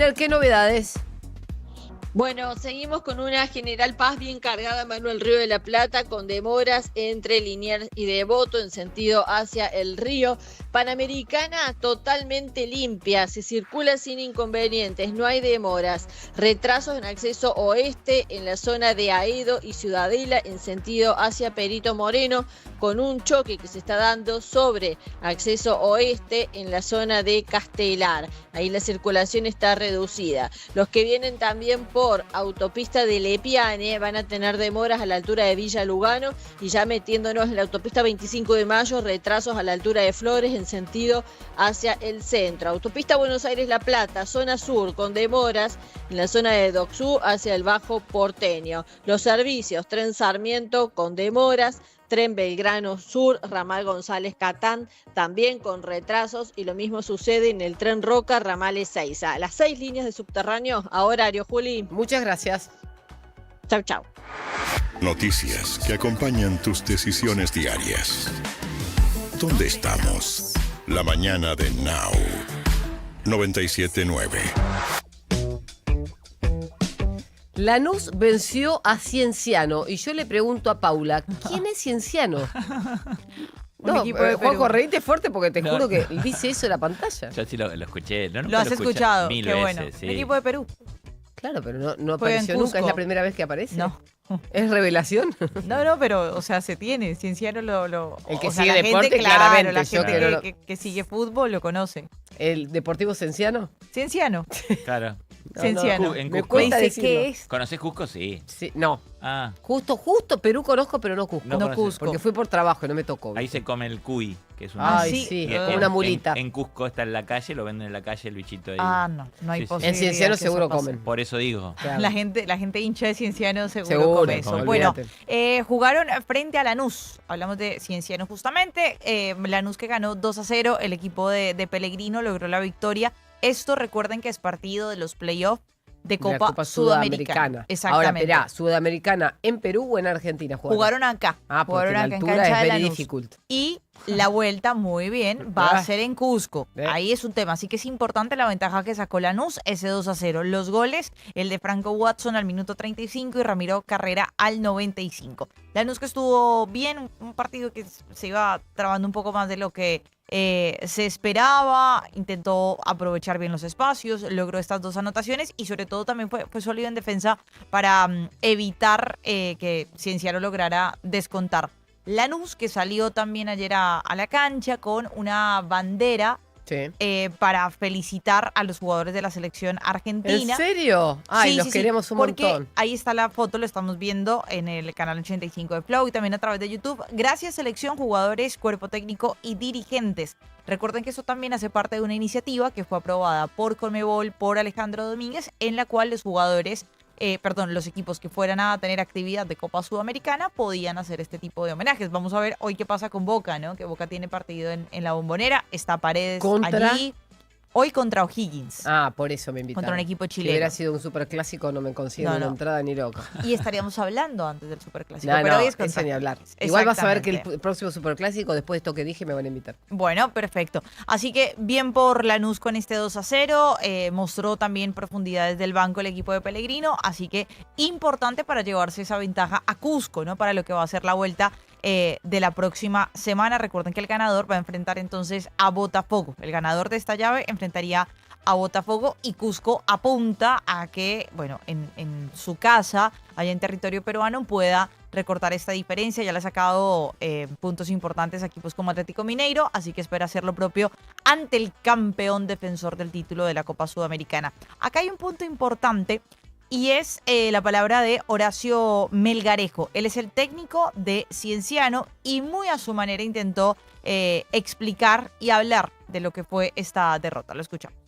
Iner, ¿qué novedades? Bueno, seguimos con una General Paz bien cargada, Manuel, Río de la Plata, con demoras entre Liniers y Devoto en sentido hacia el río. Panamericana totalmente limpia, se circula sin inconvenientes, no hay demoras. Retrasos en acceso oeste en la zona de Aedo y Ciudadela en sentido hacia Perito Moreno, con un choque que se está dando sobre acceso oeste en la zona de Castelar. Ahí la circulación está reducida. Los que vienen también por autopista de Lepiane van a tener demoras a la altura de Villa Lugano, y ya metiéndonos en la autopista 25 de Mayo, retrasos a la altura de Flores en sentido hacia el centro. Autopista Buenos Aires-La Plata, zona sur, con demoras en la zona de Doxú hacia el Bajo Porteño. Los servicios, Tren Sarmiento con demoras, Tren Belgrano Sur, Ramal González Catán, también con retrasos, y lo mismo sucede en el Tren Roca, Ramal Ezeiza. Las 6 líneas de subterráneo a horario, Juli. Muchas gracias. Chau, chau. Noticias que acompañan tus decisiones diarias. ¿Dónde estamos? La mañana de Now. 97.9. Lanús venció a Cienciano, y yo le pregunto a Paula, ¿quién es Cienciano? No, Juanjo, reíte fuerte porque te juro que dice eso en la pantalla. Yo sí lo escuché. Lo has escuchado, mil qué veces, bueno. sí. El equipo de Perú. Claro, pero no Juega en apareció nunca, es Cusco. la primera vez que aparece. No. ¿Es revelación? No, pero, o sea, se tiene. Cienciano El que o sea, sigue la deporte, gente, claramente. la Yo gente que sigue fútbol lo conoce. ¿El Deportivo Cienciano? Cienciano. Claro. Cienciano. En Me Cusco. cuesta Dice, decirlo. ¿qué es? ¿Conocés Cusco? Sí. Sí, no. Ah, Justo Perú conozco, pero no Cusco. No conoces. Cusco. Porque fui por trabajo y no me tocó. ahí se come el cuy, que es un Ay, sí. sí, y como una mulita. En Cusco está en la calle, lo venden en la calle el bichito ahí. Ah, no hay Sí, sí. posibilidad. En Cienciano que eso seguro pase. comen. Por eso digo. Claro. La gente hincha de Cienciano seguro Seguro, come eso. olvídate. Bueno, jugaron frente a Lanús. Hablamos de Cienciano justamente. Lanús que ganó 2-0. El equipo de Pellegrino logró la victoria. Esto, recuerden que es partido de los playoffs de De la Copa Sudamericana. Exactamente. Ahora, esperá, ¿Sudamericana en Perú o en Argentina Jugaron acá. Ah, porque Jugaron la acá en altura cancha es de very Lanús. difficult. Y la vuelta, muy bien, va a ser en Cusco. ¿Eh? Ahí es un tema. Así que es importante la ventaja que sacó Lanús, ese 2-0. Los goles, el de Franco Watson al minuto 35 y Ramiro Carrera al 95. Lanús que estuvo bien, un partido que se iba trabando un poco más de lo que se esperaba, intentó aprovechar bien los espacios, logró estas 2 anotaciones y sobre todo también fue sólido en defensa para evitar que Cienciano lograra descontar. Lanús que salió también ayer a la cancha con una bandera para felicitar a los jugadores de la selección argentina. ¿En serio? Ay, Sí, los sí, queremos un porque montón. ahí está la foto, lo estamos viendo en el canal 85 de Flow y también a través de YouTube. Gracias selección, jugadores, cuerpo técnico y dirigentes. Recuerden que eso también hace parte de una iniciativa que fue aprobada por Conmebol, por Alejandro Domínguez, en la cual los jugadores, los equipos que fueran a tener actividad de Copa Sudamericana podían hacer este tipo de homenajes. Vamos a ver hoy qué pasa con Boca, ¿no? Que Boca tiene partido en la Bombonera, está Paredes ¿Contra? allí. Hoy contra O'Higgins. Ah, por eso me invitaron. Contra un equipo Si chileno. hubiera sido un superclásico no me consigo No, una no. entrada ni loca. Y estaríamos hablando antes del Superclásico. No, pero no, hoy es eso contra ni hablar. Higgins. Igual vas a ver que Exactamente. el próximo superclásico, después de esto que dije, me van a invitar. Bueno, perfecto. Así que bien por Lanús con este 2-0. Mostró también profundidades del banco el equipo de Pellegrino. Así que importante para llevarse esa ventaja a Cusco, ¿no? Para lo que va a ser la vuelta de la próxima semana. Recuerden que el ganador va a enfrentar entonces a Botafogo. El ganador de esta llave enfrentaría a Botafogo y Cusco apunta a que, bueno, en su casa, allá en territorio peruano, pueda recortar esta diferencia. Ya le ha sacado puntos importantes a equipos como Atlético Mineiro, así que espera hacer lo propio ante el campeón defensor del título de la Copa Sudamericana. Acá hay un punto importante y es la palabra de Horacio Melgarejo. Él es el técnico de Cienciano y muy a su manera intentó explicar y hablar de lo que fue esta derrota. Lo escuchamos.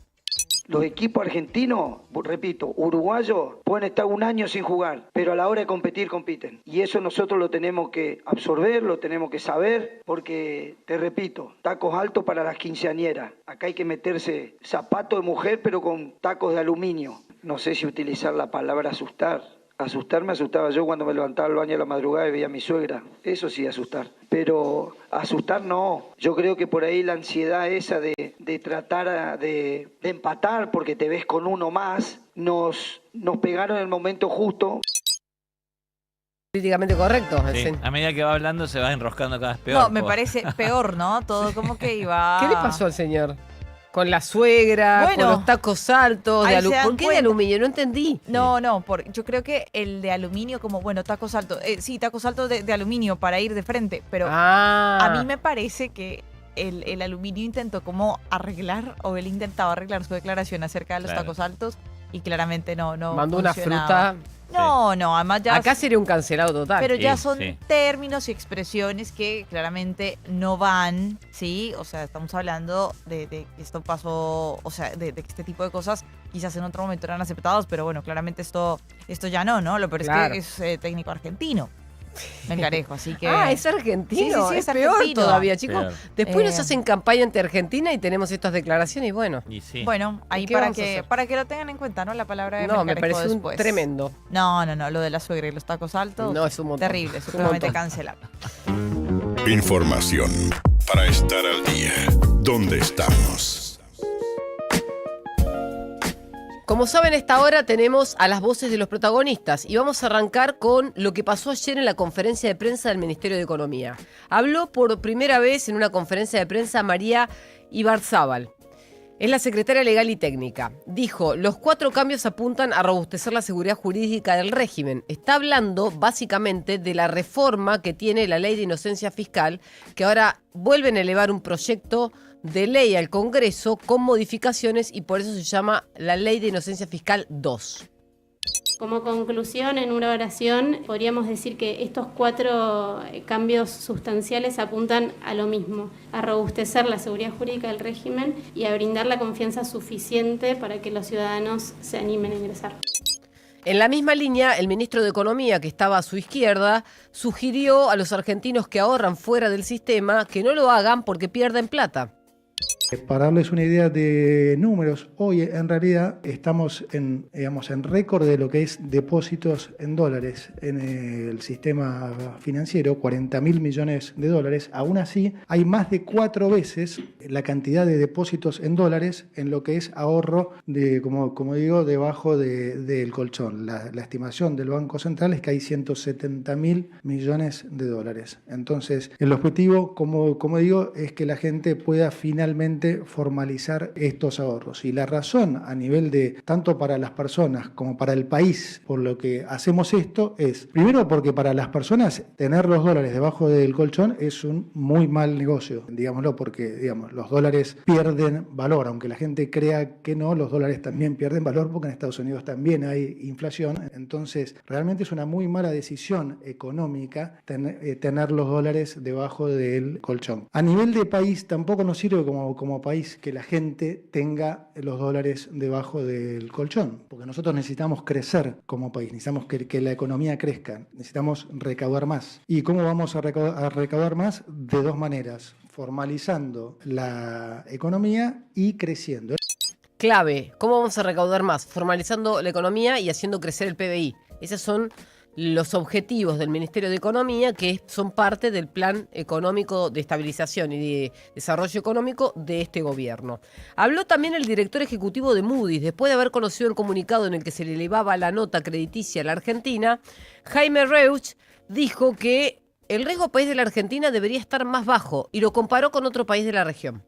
Los equipos argentinos, repito, uruguayos, pueden estar un año sin jugar, pero a la hora de competir, compiten. Y eso nosotros lo tenemos que absorber, lo tenemos que saber, porque, te repito, tacos altos para las quinceañeras. Acá hay que meterse zapato de mujer, pero con tacos de aluminio. No sé si utilizar la palabra asustar Asustar me asustaba yo cuando me levantaba al baño a la madrugada y veía a mi suegra. Eso sí, asustar. Pero asustar no. Yo creo que por ahí la ansiedad esa de tratar de empatar porque te ves con uno más, nos pegaron en el momento justo. Políticamente correcto. Sí, a medida que va hablando se va enroscando cada vez peor. No, me parece peor, ¿no? Todo como que iba... ¿Qué le pasó al señor? Con la suegra, Bueno, con los tacos altos, de ahí se dan ¿por qué de cuenta. aluminio? No entendí. No, yo creo que el de aluminio como, bueno, tacos altos. Sí, tacos altos de aluminio para ir de frente, pero a mí me parece que el aluminio intentó como arreglar, o él intentaba arreglar su declaración acerca de los tacos altos y claramente no Mandó una funcionaba. fruta. No, además ya... Acá sería un cancelado total. Pero ya son términos y expresiones que claramente no van, ¿sí? O sea, estamos hablando de que esto pasó, o sea, de que este tipo de cosas quizás en otro momento eran aceptados, pero bueno, claramente esto ya no, ¿no? Lo peor Claro. es que es técnico argentino. Melgarejo, así que... Es argentino. Sí, es peor argentino. todavía, chicos. Peor. Después nos hacen campaña ante Argentina y tenemos estas declaraciones y bueno. Y sí. Bueno, ahí ¿Qué para vamos a hacer? que lo tengan en cuenta, ¿no? La palabra de No, me Melgarejo parece después. tremendo. No, lo de la suegra y los tacos altos. No, es un montón. Terrible, Es un seguramente montón. cancelable. Información para estar al día. ¿Dónde estamos? Como saben, a esta hora tenemos a las voces de los protagonistas y vamos a arrancar con lo que pasó ayer en la conferencia de prensa del Ministerio de Economía. Habló por primera vez en una conferencia de prensa María Ibarzábal. Es la secretaria legal y técnica. Dijo, los 4 cambios apuntan a robustecer la seguridad jurídica del régimen. Está hablando básicamente de la reforma que tiene la ley de inocencia fiscal, que ahora vuelven a elevar un proyecto de ley al Congreso con modificaciones y por eso se llama la Ley de Inocencia Fiscal 2. Como conclusión, en una oración, podríamos decir que estos 4 cambios sustanciales apuntan a lo mismo, a robustecer la seguridad jurídica del régimen y a brindar la confianza suficiente para que los ciudadanos se animen a ingresar. En la misma línea, el ministro de Economía, que estaba a su izquierda, sugirió a los argentinos que ahorran fuera del sistema que no lo hagan porque pierden plata. Para darles una idea de números, hoy en realidad estamos en récord de lo que es depósitos en dólares en el sistema financiero, 40.000 millones de dólares. Aún así, hay más de 4 veces la cantidad de depósitos en dólares en lo que es ahorro, como digo, debajo del colchón. La estimación del Banco Central es que hay 170.000 millones de dólares. Entonces, el objetivo, como digo, es que la gente pueda finalmente formalizar estos ahorros. Y la razón a nivel de, tanto para las personas como para el país, por lo que hacemos esto es, primero porque para las personas tener los dólares debajo del colchón es un muy mal negocio, digámoslo, porque los dólares pierden valor, aunque la gente crea que no, los dólares también pierden valor porque en Estados Unidos también hay inflación. Entonces, realmente es una muy mala decisión económica tener los dólares debajo del colchón. A nivel de país tampoco nos sirve como país que la gente tenga los dólares debajo del colchón, porque nosotros necesitamos crecer como país, necesitamos que la economía crezca, necesitamos recaudar más. ¿Y cómo vamos a recaudar más? De 2 maneras, formalizando la economía y creciendo. Clave, ¿cómo vamos a recaudar más? Formalizando la economía y haciendo crecer el PBI. Esos son los objetivos del Ministerio de Economía, que son parte del plan económico de estabilización y de desarrollo económico de este gobierno. Habló también el director ejecutivo de Moody's, después de haber conocido el comunicado en el que se le elevaba la nota crediticia a la Argentina. Jaime Reusch dijo que el riesgo país de la Argentina debería estar más bajo y lo comparó con otro país de la región.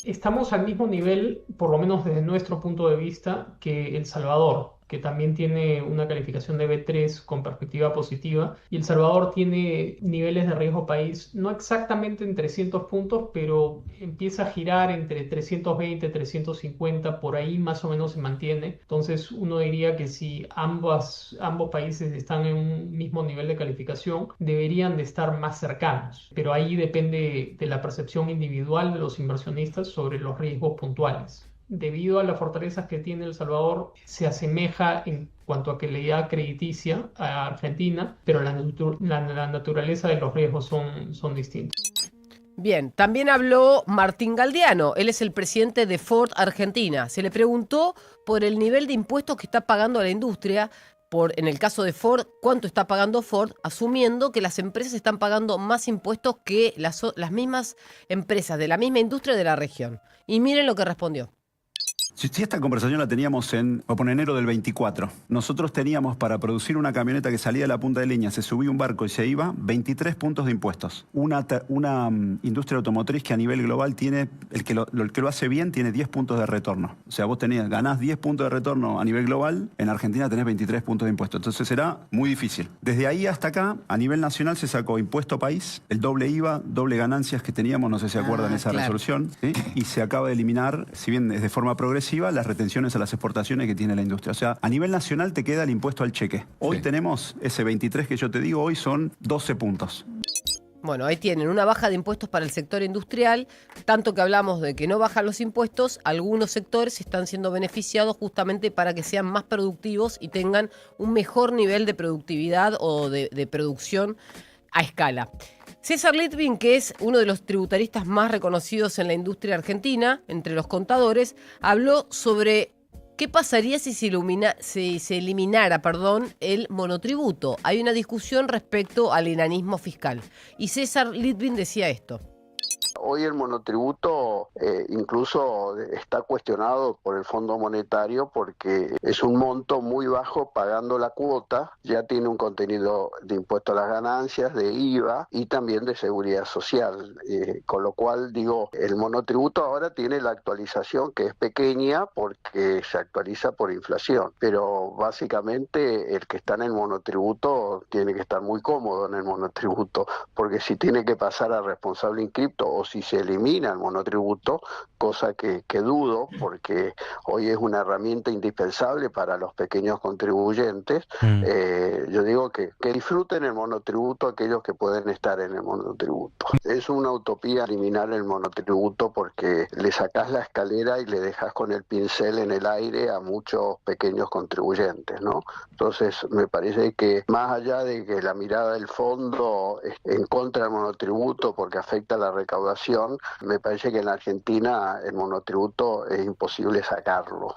Estamos al mismo nivel, por lo menos desde nuestro punto de vista, que El Salvador, que también tiene una calificación de B3 con perspectiva positiva, y El Salvador tiene niveles de riesgo país no exactamente en 300 puntos, pero empieza a girar entre 320, 350, por ahí más o menos se mantiene. Entonces uno diría que si ambos países están en un mismo nivel de calificación, deberían de estar más cercanos, pero ahí depende de la percepción individual de los inversionistas sobre los riesgos puntuales. Debido a las fortalezas que tiene El Salvador, se asemeja en cuanto a calidad crediticia a Argentina, pero la naturaleza de los riesgos son distintos. Bien, también habló Martín Galdiano, él es el presidente de Ford Argentina. Se le preguntó por el nivel de impuestos que está pagando la industria, en el caso de Ford, cuánto está pagando Ford, asumiendo que las empresas están pagando más impuestos que las mismas empresas de la misma industria de la región. Y miren lo que respondió. Si esta conversación la teníamos en enero del 24. Nosotros teníamos para producir una camioneta que salía de la punta de línea, se subía un barco y se iba, 23 puntos de impuestos. Una industria automotriz que a nivel global tiene, el que lo hace bien tiene 10 puntos de retorno. O sea, vos ganás 10 puntos de retorno a nivel global, en Argentina tenés 23 puntos de impuestos. Entonces será muy difícil. Desde ahí hasta acá, a nivel nacional se sacó impuesto país, el doble IVA, doble ganancias que teníamos, no sé si se acuerdan esa resolución, ¿sí? Y se acaba de eliminar, si bien es de forma progresiva, las retenciones a las exportaciones que tiene la industria. O sea, a nivel nacional te queda el impuesto al cheque. Hoy tenemos ese 23 que yo te digo, hoy son 12 puntos. Bueno, ahí tienen una baja de impuestos para el sector industrial. Tanto que hablamos de que no bajan los impuestos, algunos sectores están siendo beneficiados justamente para que sean más productivos y tengan un mejor nivel de productividad o de producción a escala. César Litvin, que es uno de los tributaristas más reconocidos en la industria argentina, entre los contadores, habló sobre qué pasaría si se eliminara el monotributo. Hay una discusión respecto al enanismo fiscal. Y César Litvin decía esto. Hoy el monotributo incluso está cuestionado por el Fondo Monetario porque es un monto muy bajo pagando la cuota, ya tiene un contenido de impuesto a las ganancias, de IVA y también de seguridad social, con lo cual digo, el monotributo ahora tiene la actualización que es pequeña porque se actualiza por inflación, pero básicamente el que está en el monotributo tiene que estar muy cómodo en el monotributo, porque si tiene que pasar a responsable inscripto o si se elimina el monotributo, cosa que dudo, porque hoy es una herramienta indispensable para los pequeños contribuyentes, yo digo que disfruten el monotributo aquellos que pueden estar en el monotributo. Es una utopía eliminar el monotributo porque le sacás la escalera y le dejas con el pincel en el aire a muchos pequeños contribuyentes, ¿no? Entonces me parece que más allá de que la mirada del fondo en contra del monotributo porque afecta la recaudación, me parece que en la Argentina el monotributo es imposible sacarlo.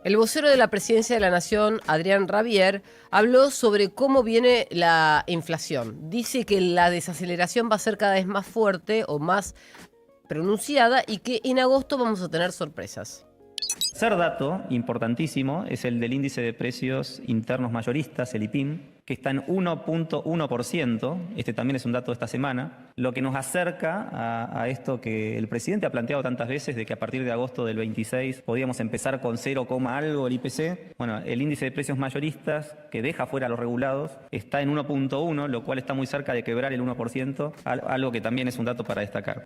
El vocero de la Presidencia de la Nación, Adrián Rabier, habló sobre cómo viene la inflación. Dice que la desaceleración va a ser cada vez más fuerte o más pronunciada y que en agosto vamos a tener sorpresas. Tercer dato importantísimo es el del índice de precios internos mayoristas, el IPIM, que está en 1.1%, este también es un dato de esta semana, lo que nos acerca a esto que el presidente ha planteado tantas veces de que a partir de agosto del 26 podíamos empezar con 0, algo el IPC. Bueno, el índice de precios mayoristas, que deja fuera a los regulados, está en 1.1, lo cual está muy cerca de quebrar el 1%, algo que también es un dato para destacar.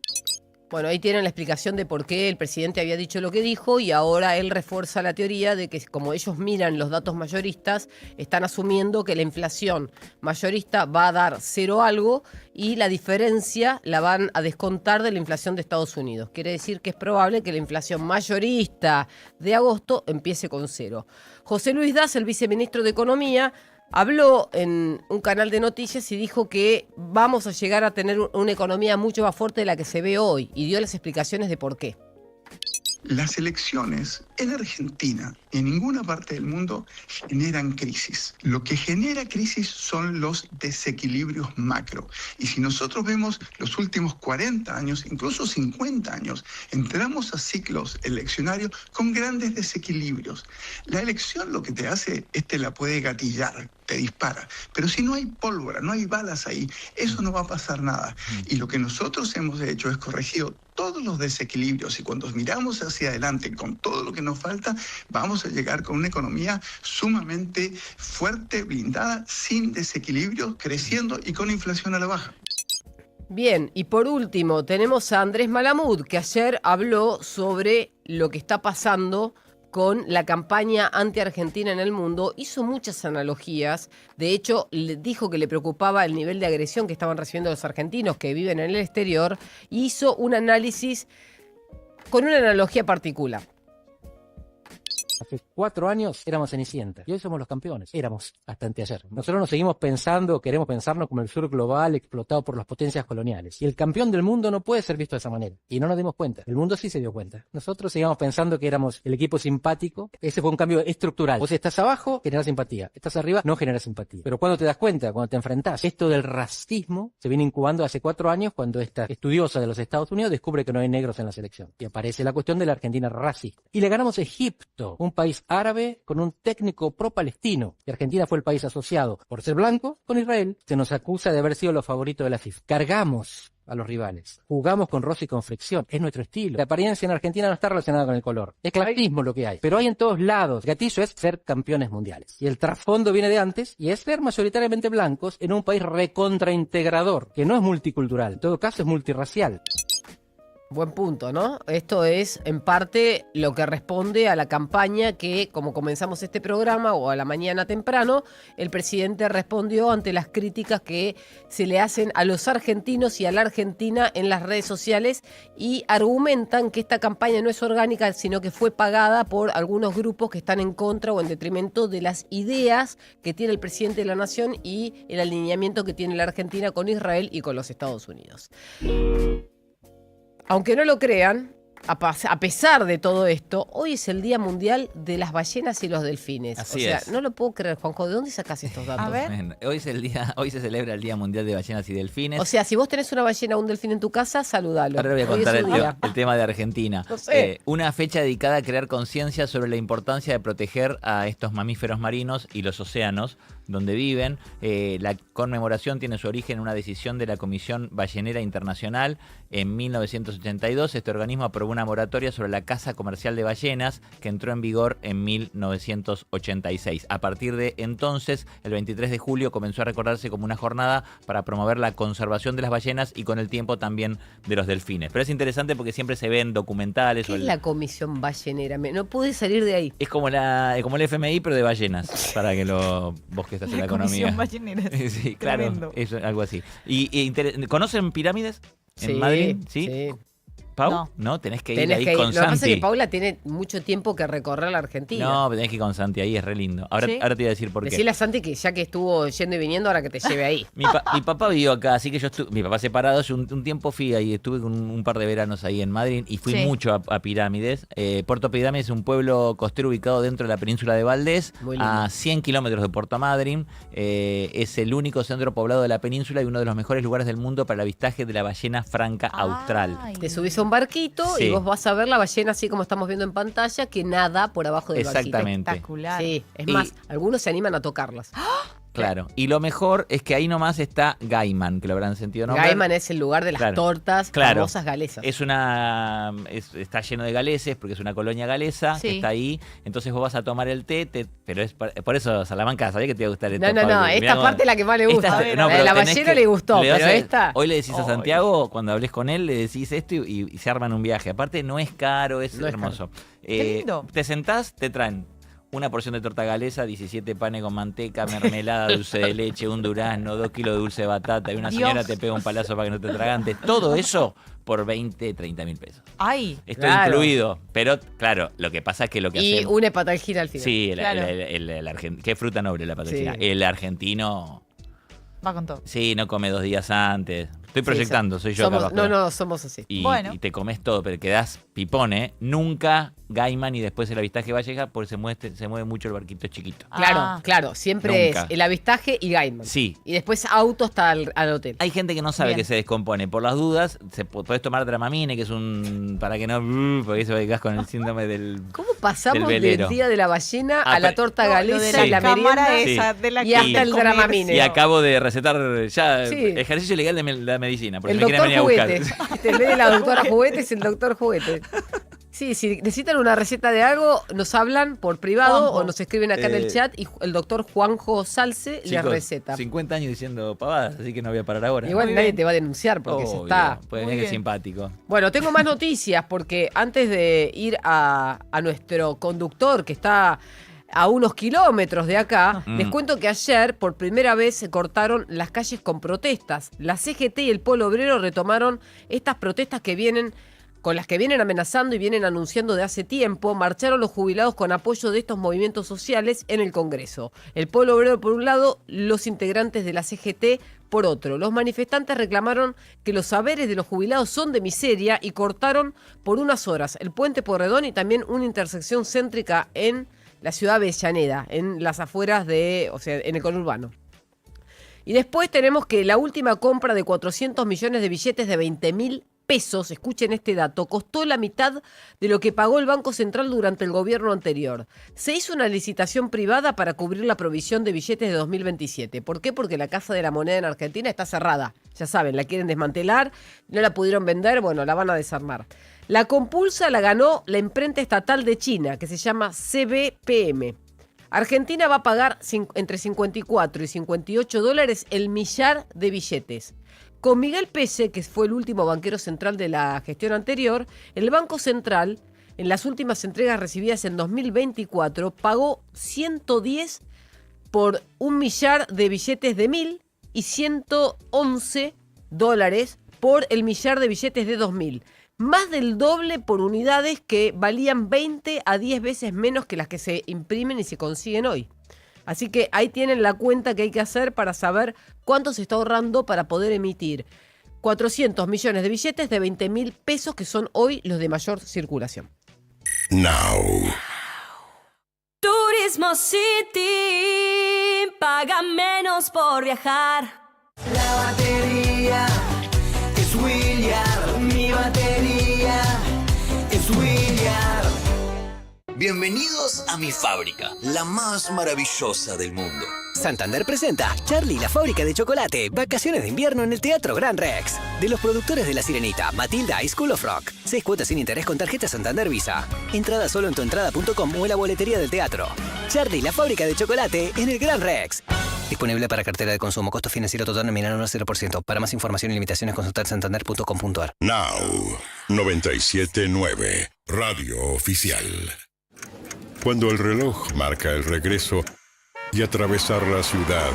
Bueno, ahí tienen la explicación de por qué el presidente había dicho lo que dijo y ahora él refuerza la teoría de que como ellos miran los datos mayoristas, están asumiendo que la inflación mayorista va a dar 0 algo y la diferencia la van a descontar de la inflación de Estados Unidos. Quiere decir que es probable que la inflación mayorista de agosto empiece con 0. José Luis Das, el viceministro de Economía, habló en un canal de noticias y dijo que vamos a llegar a tener una economía mucho más fuerte de la que se ve hoy y dio las explicaciones de por qué. Las elecciones en Argentina y en ninguna parte del mundo generan crisis. Lo que genera crisis son los desequilibrios macro. Y si nosotros vemos los últimos 40 años, incluso 50 años, entramos a ciclos eleccionarios con grandes desequilibrios. La elección lo que te hace es te la puede gatillar, te dispara. Pero si no hay pólvora, no hay balas ahí, eso no va a pasar nada. Y lo que nosotros hemos hecho es corregido todos los desequilibrios y cuando miramos hacia adelante con todo lo que nos falta, vamos a llegar con una economía sumamente fuerte, blindada, sin desequilibrios, creciendo y con inflación a la baja. Bien, y por último tenemos a Andrés Malamud, que ayer habló sobre lo que está pasando con la campaña anti-argentina en el mundo, hizo muchas analogías, de hecho le dijo que le preocupaba el nivel de agresión que estaban recibiendo los argentinos que viven en el exterior, y hizo un análisis con una analogía particular. 4 años éramos Cenicienta y hoy somos los campeones. Éramos hasta anteayer. Nosotros nos seguimos pensando, queremos pensarnos como el sur global explotado por las potencias coloniales. Y el campeón del mundo no puede ser visto de esa manera. Y no nos dimos cuenta. El mundo sí se dio cuenta. Nosotros seguíamos pensando que éramos el equipo simpático. Ese fue un cambio estructural. Vos estás abajo, generas simpatía. Estás arriba, no generas simpatía. Pero cuando te das cuenta, cuando te enfrentás, esto del racismo se viene incubando hace 4 años cuando esta estudiosa de los Estados Unidos descubre que no hay negros en la selección. Y aparece la cuestión de la Argentina racista. Y le ganamos a Egipto, un país árabe con un técnico pro-palestino. Y Argentina fue el país asociado, por ser blanco, con Israel. Se nos acusa de haber sido los favoritos de la FIFA. Cargamos a los rivales. Jugamos con roce y con fricción. Es nuestro estilo. La apariencia en Argentina no está relacionada con el color. Es clasismo lo que hay. Pero hay en todos lados. El gatillo es ser campeones mundiales. Y el trasfondo viene de antes y es ser mayoritariamente blancos en un país recontraintegrador, que no es multicultural. En todo caso es multirracial. Buen punto, ¿no? Esto es, en parte, lo que responde a la campaña que, como comenzamos este programa, o a la mañana temprano, el presidente respondió ante las críticas que se le hacen a los argentinos y a la Argentina en las redes sociales y argumentan que esta campaña no es orgánica, sino que fue pagada por algunos grupos que están en contra o en detrimento de las ideas que tiene el presidente de la Nación y el alineamiento que tiene la Argentina con Israel y con los Estados Unidos. Aunque no lo crean, a pesar de todo esto, hoy es el Día Mundial de las Ballenas y los Delfines. Así o sea, es. no lo puedo creer, Juanjo. ¿De dónde sacás estos datos? A ver. Bueno, hoy se celebra el Día Mundial de Ballenas y Delfines. O sea, si vos tenés una ballena o un delfín en tu casa, saludalo. Ahora voy a Hoy contar es su día. el tema de Argentina. No sé. Una fecha dedicada a crear conciencia sobre la importancia de proteger a estos mamíferos marinos y los océanos donde viven. La conmemoración tiene su origen en una decisión de la Comisión Ballenera Internacional en 1982. Este organismo aprobó una moratoria sobre la caza comercial de ballenas que entró en vigor en 1986. A partir de entonces, el 23 de julio comenzó a recordarse como una jornada para promover la conservación de las ballenas y con el tiempo también de los delfines. Pero es interesante porque siempre se ven documentales. ¿Qué es la Comisión Ballenera? No pude salir de ahí. Es como el FMI, pero de ballenas, para que vos que estás en la economía. Comisión ballenera. Sí, claro, Tremendo. eso, algo así. ¿Conocen pirámides en Sí, Madrid? sí. ¿Pau? No, tenés que ir Tenés ahí que ir. con Lo que pasa es Santi. que Paula tiene mucho tiempo que recorrer la Argentina. No, pero tenés que ir con Santi, ahí es re lindo. Ahora, ¿Sí? ahora te voy a decir por qué. Decirle a Santi que ya que estuvo yendo y viniendo, ahora que te lleve ahí. Mi papá vivió acá, así que mi papá separado, yo un tiempo fui ahí, estuve con un par de veranos ahí en Madrid y fui mucho a Pirámides. Puerto Pirámides es un pueblo costero ubicado dentro de la península de Valdés, a 100 kilómetros de Puerto Madryn. Es el único centro poblado de la península y uno de los mejores lugares del mundo para el avistaje de la ballena franca austral. Te subís a un barquito y vos vas a ver la ballena así como estamos viendo en pantalla, que nada por abajo del barquito. Exactamente. Espectacular. Sí, es más, algunos se animan a tocarlas. Claro, y lo mejor es que ahí nomás está Gaiman, que lo habrán sentido nombrar. Gaiman es el lugar de las tortas famosas galesas. Está lleno de galeses, porque es una colonia galesa que está ahí. Entonces vos vas a tomar el té, pero es por eso, Salamanca, sabía que te iba a gustar el té. No, esta parte es la que más le gusta. La ballena le gustó, pero esta... Hoy le decís a Santiago, cuando hables con él, le decís esto y se arman un viaje. Aparte no es caro, es hermoso. Qué lindo. Te sentás, te traen una porción de torta galesa, 17 panes con manteca, mermelada, dulce de leche, un durazno, 2 kilos de dulce de batata y una señora te pega un palazo para que no te tragantes. Todo eso por 20, 30 mil pesos. ¡Ay! Esto incluido. Pero, claro, lo que pasa es que lo que y hacemos... una patalgina al final. Sí, claro. qué fruta noble la patalgina. Sí. El argentino... Va con todo. Sí, no come 2 días antes. Estoy proyectando, soy yo. Somos así. Y Bueno. te comes todo, pero quedás pipón, ¿eh? Nunca Gaiman y después el avistaje Valleja, porque se mueve mucho el barquito chiquito. Claro, siempre Nunca. es el avistaje y Gaiman. Sí. Y después auto hasta al hotel. Hay gente que no sabe que se descompone. Por las dudas, podés tomar Dramamine, que es para que no... Porque eso quedás con el síndrome del ¿Cómo pasamos del del velero. día de la ballena a la torta galesa de y la la merienda cámara esa de la y hasta el Dramamine? Y acabo de recetar ya Sí. ejercicio legal de la medicina. Por El si me quieren doctor venir a Juguete. buscar. En vez de la doctora Juguete es el doctor Juguete. Sí, si necesitan una receta de algo, nos hablan por privado Juanjo. o nos escriben acá en el chat y el doctor Juanjo Salce les Chicos, receta. 50 años diciendo pavadas, así que no voy a parar ahora. Igual nadie te va a denunciar porque se Obvio, está... Pues Muy mira que bien. simpático. Bueno, tengo más noticias porque antes de ir a nuestro conductor que está a unos kilómetros de acá, les cuento que ayer por primera vez se cortaron las calles con protestas. La CGT y el Polo Obrero retomaron estas protestas que vienen con las que vienen amenazando y vienen anunciando de hace tiempo, marcharon los jubilados con apoyo de estos movimientos sociales en el Congreso. El Pueblo Obrero por un lado, los integrantes de la CGT por otro. Los manifestantes reclamaron que los saberes de los jubilados son de miseria y cortaron por unas horas el puente Porredón y también una intersección céntrica en la ciudad de Avellaneda, en las afueras en el conurbano. Y después tenemos que la última compra de 400 millones de billetes de 20.000 pesos, escuchen este dato, costó la mitad de lo que pagó el Banco Central durante el gobierno anterior. Se hizo una licitación privada para cubrir la provisión de billetes de 2027. ¿Por qué? Porque la Casa de la Moneda en Argentina está cerrada. Ya saben, la quieren desmantelar, no la pudieron vender, bueno, la van a desarmar. La compulsa la ganó la imprenta estatal de China, que se llama CBPM. Argentina va a pagar entre 54 y 58 dólares el millar de billetes. Con Miguel Pese, que fue el último banquero central de la gestión anterior, el Banco Central, en las últimas entregas recibidas en 2024, pagó 110 por un millar de billetes de 1.000 y 111 dólares por el millar de billetes de 2.000. Más del doble por unidades que valían 20 a 10 veces menos que las que se imprimen y se consiguen hoy. Así que ahí tienen la cuenta que hay que hacer para saber cuánto se está ahorrando para poder emitir 400 millones de billetes de 20.000 pesos, que son hoy los de mayor circulación. Now. Turismo City, paga menos por viajar. La batería es William, mi batería es William. Bienvenidos a mi fábrica, la más maravillosa del mundo. Santander presenta Charlie, la fábrica de chocolate. Vacaciones de invierno en el Teatro Gran Rex. De los productores de La Sirenita, Matilda y School of Rock. 6 cuotas sin interés con tarjeta Santander Visa. Entrada solo en tuentrada.com o en la boletería del teatro. Charlie, la fábrica de chocolate en el Gran Rex. Disponible para cartera de consumo. Costo financiero total nominal 0%. Para más información y limitaciones consultar santander.com.ar. Now 97.9, Radio Oficial. Cuando el reloj marca el regreso y atravesar la ciudad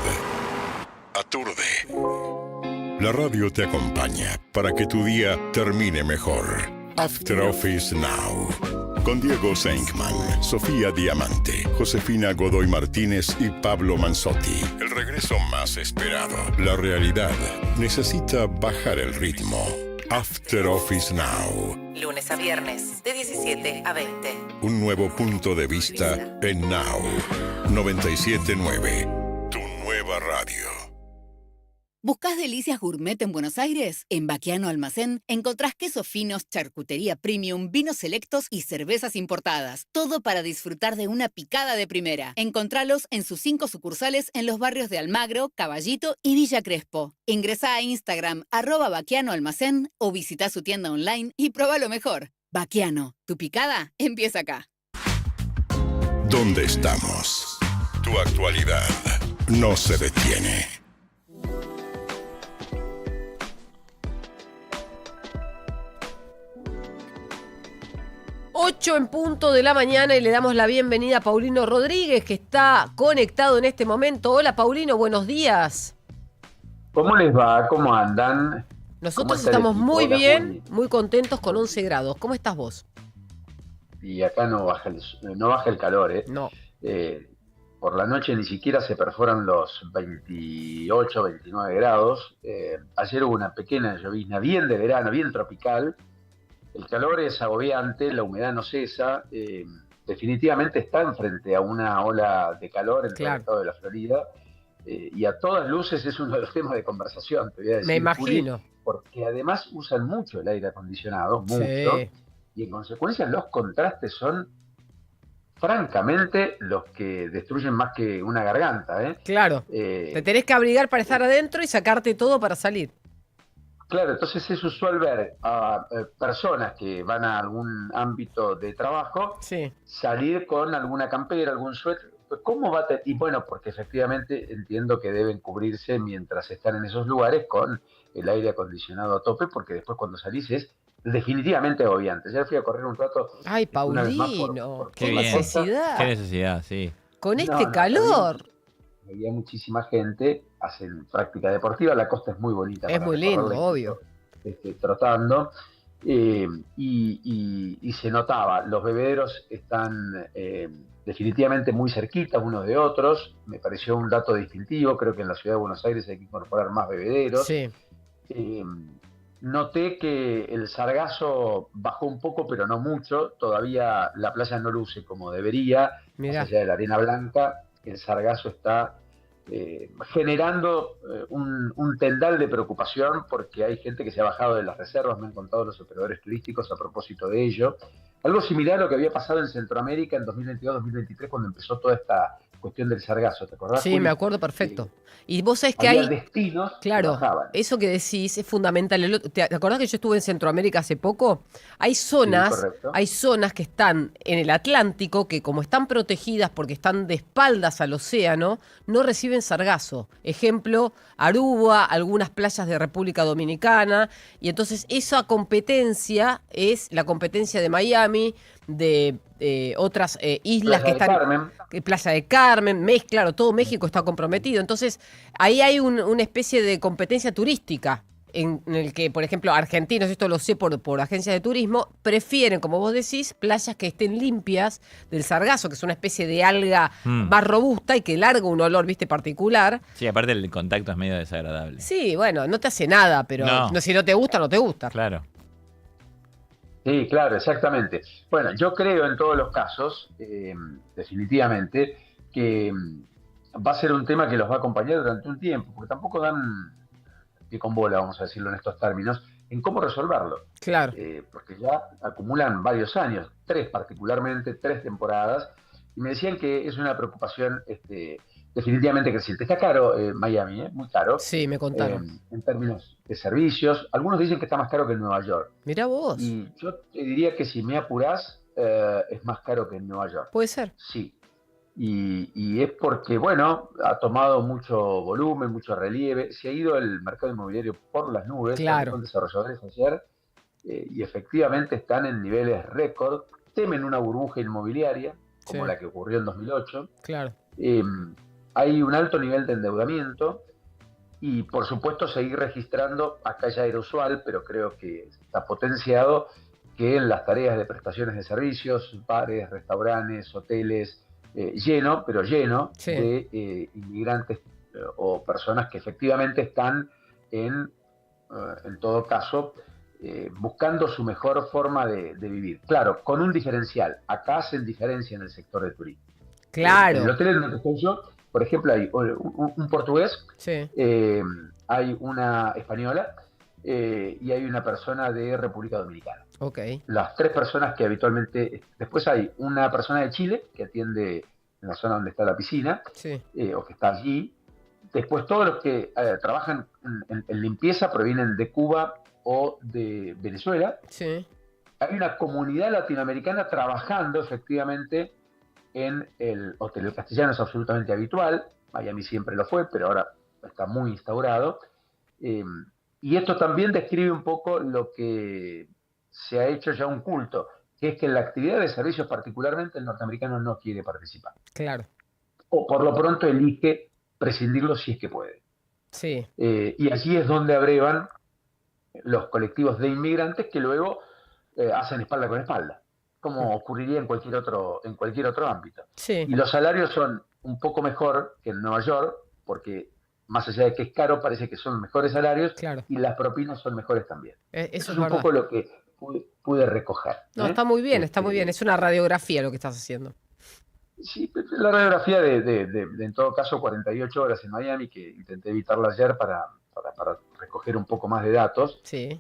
aturde, la radio te acompaña para que tu día termine mejor. After Office Now. Con Diego Senkman, Sofía Diamante, Josefina Godoy Martínez y Pablo Manzotti. El regreso más esperado. La realidad necesita bajar el ritmo. After Office Now. Lunes a viernes, de 17 a 20. Un nuevo punto de vista en Now 97.9. Tu nueva radio. ¿Buscás delicias gourmet en Buenos Aires? En Baquiano Almacén encontrás quesos finos, charcutería premium, vinos selectos y cervezas importadas. Todo para disfrutar de una picada de primera. Encontralos en sus 5 sucursales en los barrios de Almagro, Caballito y Villa Crespo. Ingresá a Instagram @Baquiano Almacén o visita su tienda online y probá lo mejor. Baquiano, tu picada empieza acá. ¿Dónde estamos? Tu actualidad no se detiene. 8 en punto de la mañana y le damos la bienvenida a Paulino Rodríguez, que está conectado en este momento. Hola, Paulino, buenos días. ¿Cómo les va? ¿Cómo andan? Nosotros estamos muy bien, muy contentos con 11 grados. ¿Cómo estás vos? Y acá no baja el calor, ¿eh? No. Por la noche ni siquiera se perforan los 28, 29 grados. Ayer hubo una pequeña llovizna bien de verano, bien tropical. El calor es agobiante, la humedad no cesa. Definitivamente están frente a una ola de calor en todo el estado de la Florida. Y a todas luces es uno de los temas de conversación, te voy a decir. Me imagino. Juli, porque además usan mucho el aire acondicionado, mucho. Sí. Y en consecuencia los contrastes son, francamente, los que destruyen más que una garganta, ¿eh? Claro. Te tenés que abrigar para estar adentro y sacarte todo para salir. Claro, entonces es usual ver a personas que van a algún ámbito de trabajo salir con alguna campera, algún suéter. ¿Cómo va? Y bueno, porque efectivamente entiendo que deben cubrirse mientras están en esos lugares con el aire acondicionado a tope, porque después cuando salís es definitivamente agobiante. Ya fui a correr un rato. Ay, Paulino, qué necesidad. Qué necesidad, sí. Con este calor. Había muchísima gente, hacen práctica deportiva, la costa es muy bonita. Es muy lindo, obvio. Trotando. y se notaba, los bebederos están definitivamente muy cerquitas unos de otros, me pareció un dato distintivo, creo que en la ciudad de Buenos Aires hay que incorporar más bebederos. Sí. Noté que el sargazo bajó un poco, pero no mucho, todavía la playa no luce como debería, Mirá. más allá de la arena blanca, el sargazo está generando un tendal de preocupación porque hay gente que se ha bajado de las reservas, me han contado los operadores turísticos a propósito de ello. Algo similar a lo que había pasado en Centroamérica en 2022-2023 cuando empezó toda esta cuestión del sargazo, ¿te acordás? Sí, Juli? me acuerdo perfecto. Y vos sabés que Había hay... destinos que Claro, bajaban. eso que decís es fundamental. ¿Te acordás que yo estuve en Centroamérica hace poco? Hay zonas, correcto. hay zonas que están en el Atlántico que como están protegidas porque están de espaldas al océano, no reciben sargazo. Ejemplo, Aruba, algunas playas de República Dominicana. Y entonces esa competencia es la competencia de Miami, de otras islas Playa que de están... Carmen. Playa de Carmen, claro, todo México está comprometido. Entonces, ahí hay una especie de competencia turística en el que, por ejemplo, argentinos, esto lo sé por agencias de turismo, prefieren, como vos decís, playas que estén limpias del sargazo, que es una especie de alga más robusta y que larga un olor, viste, particular. Sí, aparte el contacto es medio desagradable. Sí, bueno, no te hace nada, pero No. si no te gusta, no te gusta. Claro. Sí, claro, exactamente. Bueno, yo creo en todos los casos, definitivamente, que va a ser un tema que los va a acompañar durante un tiempo, porque tampoco dan pie con bola, vamos a decirlo en estos términos, en cómo resolverlo. Claro. Porque ya acumulan varios años, 3 particularmente, 3 temporadas, y me decían que es una preocupación definitivamente creciente. Está caro Miami, muy caro. Sí, me contaron. En términos de servicios. Algunos dicen que está más caro que en Nueva York. Mirá vos. Y yo te diría que si me apurás, es más caro que en Nueva York. Puede ser. Sí. Y es porque, bueno, ha tomado mucho volumen, mucho relieve. Se ha ido el mercado inmobiliario por las nubes. Claro. Con desarrolladores ayer. Y efectivamente están en niveles récord. Temen una burbuja inmobiliaria, como Sí. la que ocurrió en 2008. Claro. Hay un alto nivel de endeudamiento y, por supuesto, seguir registrando, acá ya era usual, pero creo que está potenciado, que en las tareas de prestaciones de servicios, bares, restaurantes, hoteles, lleno, pero lleno Sí. de inmigrantes o personas que efectivamente están en todo caso, buscando su mejor forma de vivir. Claro, con un diferencial. Acá hacen diferencia en el sector de turismo. Claro. En el hotel en donde estoy yo, por ejemplo, hay un portugués, Sí. hay una española y hay una persona de República Dominicana. Ok. Las 3 personas que habitualmente... Después hay una persona de Chile que atiende en la zona donde está la piscina, Sí. o que está allí. Después todos los que trabajan en limpieza provienen de Cuba o de Venezuela. Sí. Hay una comunidad latinoamericana trabajando efectivamente en el hotel. El castellano es absolutamente habitual, Miami siempre lo fue, pero ahora está muy instaurado. Y esto también describe un poco lo que se ha hecho ya un culto, que es que en la actividad de servicios particularmente el norteamericano no quiere participar. Claro. O por lo pronto elige prescindirlo si es que puede. Sí. Y allí es donde abrevan los colectivos de inmigrantes que luego hacen espalda con espalda, como ocurriría en cualquier otro ámbito. Sí. Y los salarios son un poco mejor que en Nueva York, porque más allá de que es caro, parece que son mejores salarios, Claro. y las propinas son mejores también. Eso es es un verdad. poco lo que pude recoger. No, está muy bien, está muy bien. Es una radiografía lo que estás haciendo. Sí, la radiografía de en todo caso 48 horas en Miami, que intenté evitarla ayer para recoger un poco más de datos. Sí.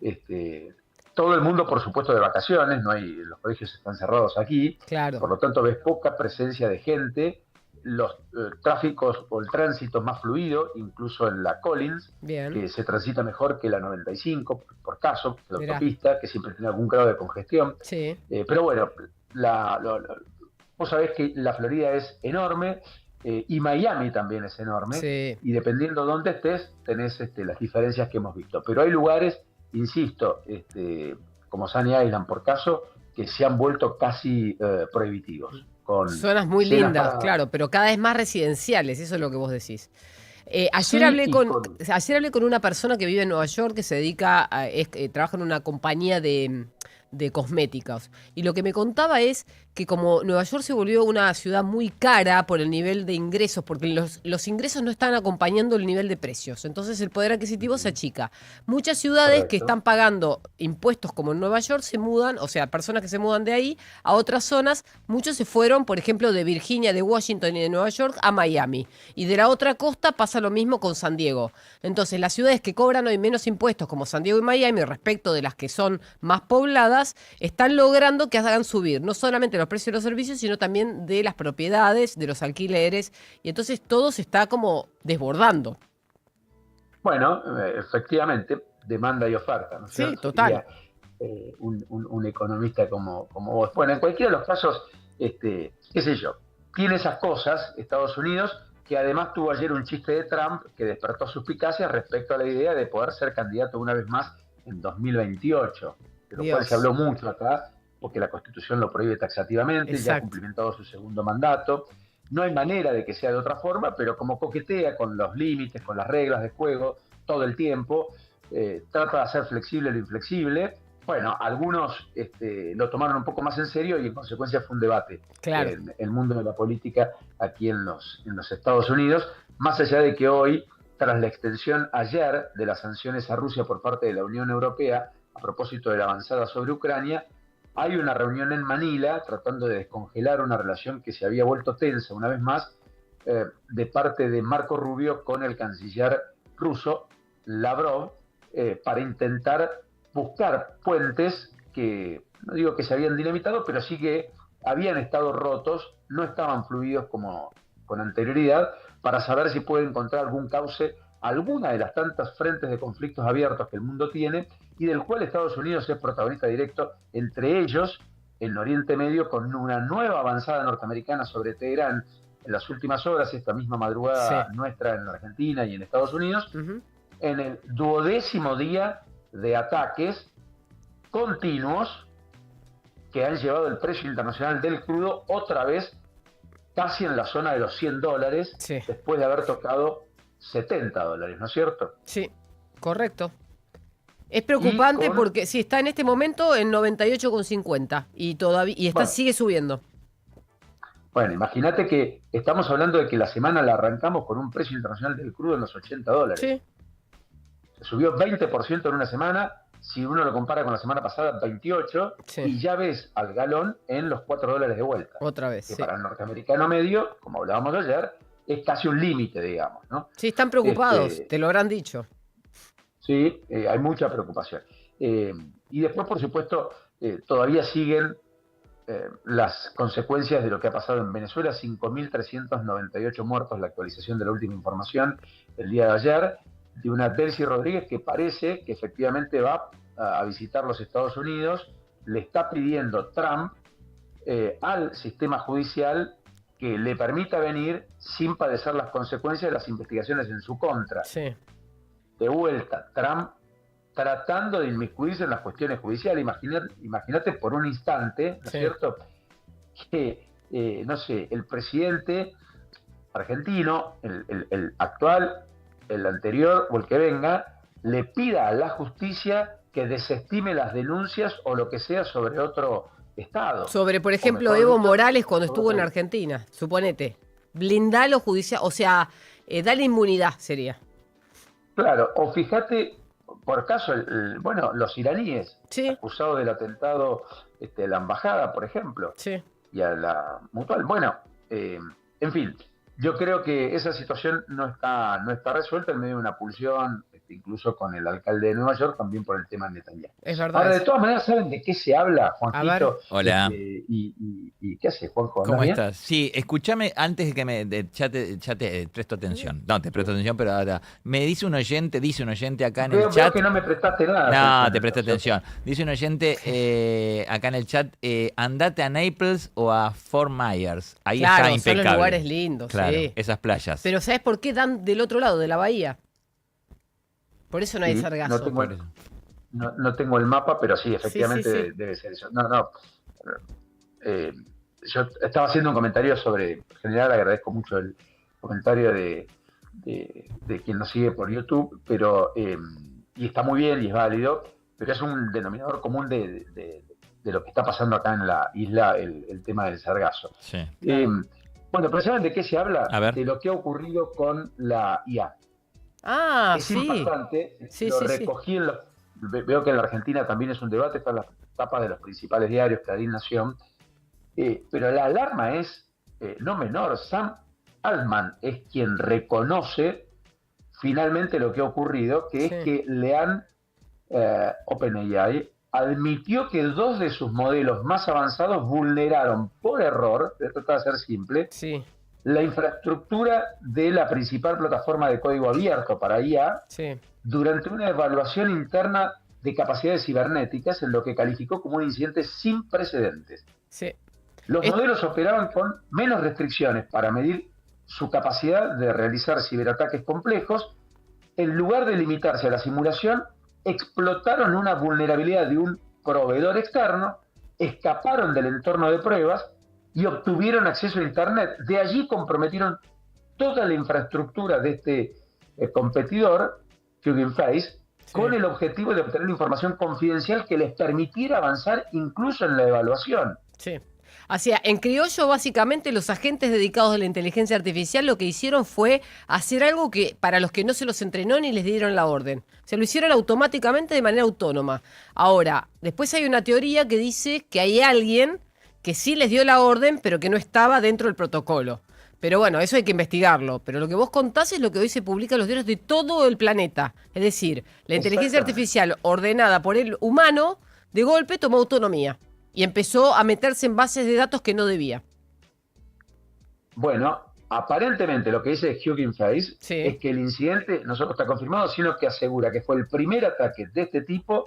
Todo el mundo, por supuesto, de vacaciones, los colegios están cerrados aquí, Claro. por lo tanto ves poca presencia de gente, los tráficos o el tránsito más fluido, incluso en la Collins, Bien. que se transita mejor que la 95, por caso, la Mirá. autopista, que siempre tiene algún grado de congestión. Sí. Pero bueno, vos sabés que la Florida es enorme y Miami también es enorme. Sí. Y dependiendo de dónde estés, tenés las diferencias que hemos visto. Pero hay lugares, insisto, como Sunny Island, por caso, que se han vuelto casi prohibitivos. Con Zonas muy cenas lindas, para- claro, pero cada vez más residenciales, eso es lo que vos decís. Ayer Sí, hablé y ayer hablé con una persona que vive en Nueva York que se dedica trabaja en una compañía de de cosméticos. Y lo que me contaba es que como Nueva York se volvió una ciudad muy cara por el nivel de ingresos, porque los ingresos no están acompañando el nivel de precios, entonces el poder adquisitivo se achica. Muchas ciudades que están pagando impuestos como en Nueva York se mudan, o sea, personas que se mudan de ahí a otras zonas, muchos se fueron, por ejemplo, de Virginia, de Washington y de Nueva York a Miami. Y de la otra costa pasa lo mismo con San Diego. Entonces, las ciudades que cobran hoy menos impuestos, como San Diego y Miami, respecto de las que son más pobladas, están logrando que hagan subir no solamente los precios de los servicios, sino también de las propiedades, de los alquileres, y entonces todo se está como desbordando. Bueno, efectivamente, demanda y oferta, ¿no es cierto? Sí, total. Sería, un economista como vos. Bueno, en cualquiera de los casos, qué sé yo, tiene esas cosas Estados Unidos, que además tuvo ayer un chiste de Trump que despertó suspicacias respecto a la idea de poder ser candidato una vez más en 2028. De lo cual se habló mucho acá, porque la Constitución lo prohíbe taxativamente. Exacto. Ya ha cumplimentado su segundo mandato. No hay manera de que sea de otra forma, pero como coquetea con los límites, con las reglas de juego todo el tiempo, trata de hacer flexible lo inflexible. Bueno, algunos lo tomaron un poco más en serio y en consecuencia fue un debate en el mundo de la política aquí en los Estados Unidos, más allá de que hoy, tras la extensión ayer de las sanciones a Rusia por parte de la Unión Europea, a propósito de la avanzada sobre Ucrania, hay una reunión en Manila tratando de descongelar una relación que se había vuelto tensa una vez más de parte de Marco Rubio con el canciller ruso Lavrov para intentar buscar puentes que, no digo que se habían dinamitado, pero sí que habían estado rotos, no estaban fluidos como con anterioridad, para saber si puede encontrar algún cauce, alguna de las tantas frentes de conflictos abiertos que el mundo tiene y del cual Estados Unidos es protagonista directo, entre ellos en Oriente Medio, con una nueva avanzada norteamericana sobre Teherán en las últimas horas, esta misma madrugada nuestra en la Argentina y en Estados Unidos, en el 12º día de ataques continuos que han llevado el precio internacional del crudo otra vez casi en la zona de los $100, después de haber tocado $70, ¿no es cierto? Sí, correcto. Es preocupante porque sí, está en este momento en 98,50 y todavía sigue subiendo. Bueno, imagínate que estamos hablando de que la semana la arrancamos con un precio internacional del crudo en los $80. Sí. Se subió 20% en una semana, si uno lo compara con la semana pasada, 28%, y ya ves al galón en los $4 de vuelta. Otra vez, que para el norteamericano medio, como hablábamos ayer, es casi un límite, digamos, ¿no? Sí, están preocupados, te lo habrán dicho. Sí, hay mucha preocupación. Y después, por supuesto, todavía siguen las consecuencias de lo que ha pasado en Venezuela. 5.398 muertos, la actualización de la última información el día de ayer, de una Delcy Rodríguez que parece que efectivamente va a visitar los Estados Unidos. Le está pidiendo Trump al sistema judicial que le permita venir sin padecer las consecuencias de las investigaciones en su contra. Sí. De vuelta, Trump tratando de inmiscuirse en las cuestiones judiciales. Imagínate por un instante, ¿no es cierto?, que, no sé, el presidente argentino, el actual, el anterior o el que venga, le pida a la justicia que desestime las denuncias o lo que sea sobre otro Estado. Sobre, por ejemplo, Evo Morales cuando estuvo en Argentina, suponete. Blindalo judicial, o sea, dale inmunidad sería. Claro, o fíjate, por caso, los iraníes acusados del atentado a la embajada, por ejemplo, y a la Mutual. Bueno, en fin, yo creo que esa situación no está resuelta en medio de una pulsión, incluso con el alcalde de Nueva York, también por el tema de Netanyahu. Es verdad. Ahora, de todas maneras, ¿saben de qué se habla, Juanquito? Hola. ¿Y qué haces, Juanjo? ¿Cómo bien? estás? Sí, escúchame antes de que ya te presto atención. No, te presto atención, pero ahora me dice un oyente acá en el chat. Veo que no me prestaste nada. No, te presté atención. Dice un oyente acá en el chat, andate a Naples o a Fort Myers. Ahí está impecable. Son los lugares lindos, claro, esas playas. Pero ¿sabes por qué dan del otro lado de la bahía? Por eso no hay sargazo. No tengo el mapa, pero sí, efectivamente debe ser eso. Yo estaba haciendo un comentario sobre, en general agradezco mucho el comentario de quien nos sigue por YouTube, pero y está muy bien y es válido, pero es un denominador común de de lo que está pasando acá en la isla, el tema del sargazo. Sí. Bueno, pero ¿saben de qué se habla? A ver. De lo que ha ocurrido con la IA. Es sí. impactante, lo recogí en veo que en la Argentina también es un debate, está en las tapas de los principales diarios, Clarín, Nación, pero la alarma es no menor. Sam Altman es quien reconoce finalmente lo que ha ocurrido, que es que le han OpenAI admitió que 2 de sus modelos más avanzados vulneraron por error, esto trata de ser simple, la infraestructura de la principal plataforma de código abierto para IA durante una evaluación interna de capacidades cibernéticas en lo que calificó como un incidente sin precedentes. Los modelos operaban con menos restricciones para medir su capacidad de realizar ciberataques complejos. En lugar de limitarse a la simulación, explotaron una vulnerabilidad de un proveedor externo, escaparon del entorno de pruebas y obtuvieron acceso a Internet. De allí comprometieron toda la infraestructura de este competidor, Hugging Face, con el objetivo de obtener información confidencial que les permitiera avanzar incluso en la evaluación. O sea, en criollo, básicamente, los agentes dedicados a la inteligencia artificial lo que hicieron fue hacer algo que para los que no se los entrenó ni les dieron la orden. Se lo hicieron automáticamente de manera autónoma. Ahora, después hay una teoría que dice que hay alguien que sí les dio la orden, pero que no estaba dentro del protocolo. Pero bueno, eso hay que investigarlo. Pero lo que vos contás es lo que hoy se publica en los diarios de todo el planeta. Es decir, la inteligencia artificial ordenada por el humano, de golpe tomó autonomía. Y empezó a meterse en bases de datos que no debía. Bueno, aparentemente lo que dice Hugging Face es que el incidente no solo está confirmado, sino que asegura que fue el primer ataque de este tipo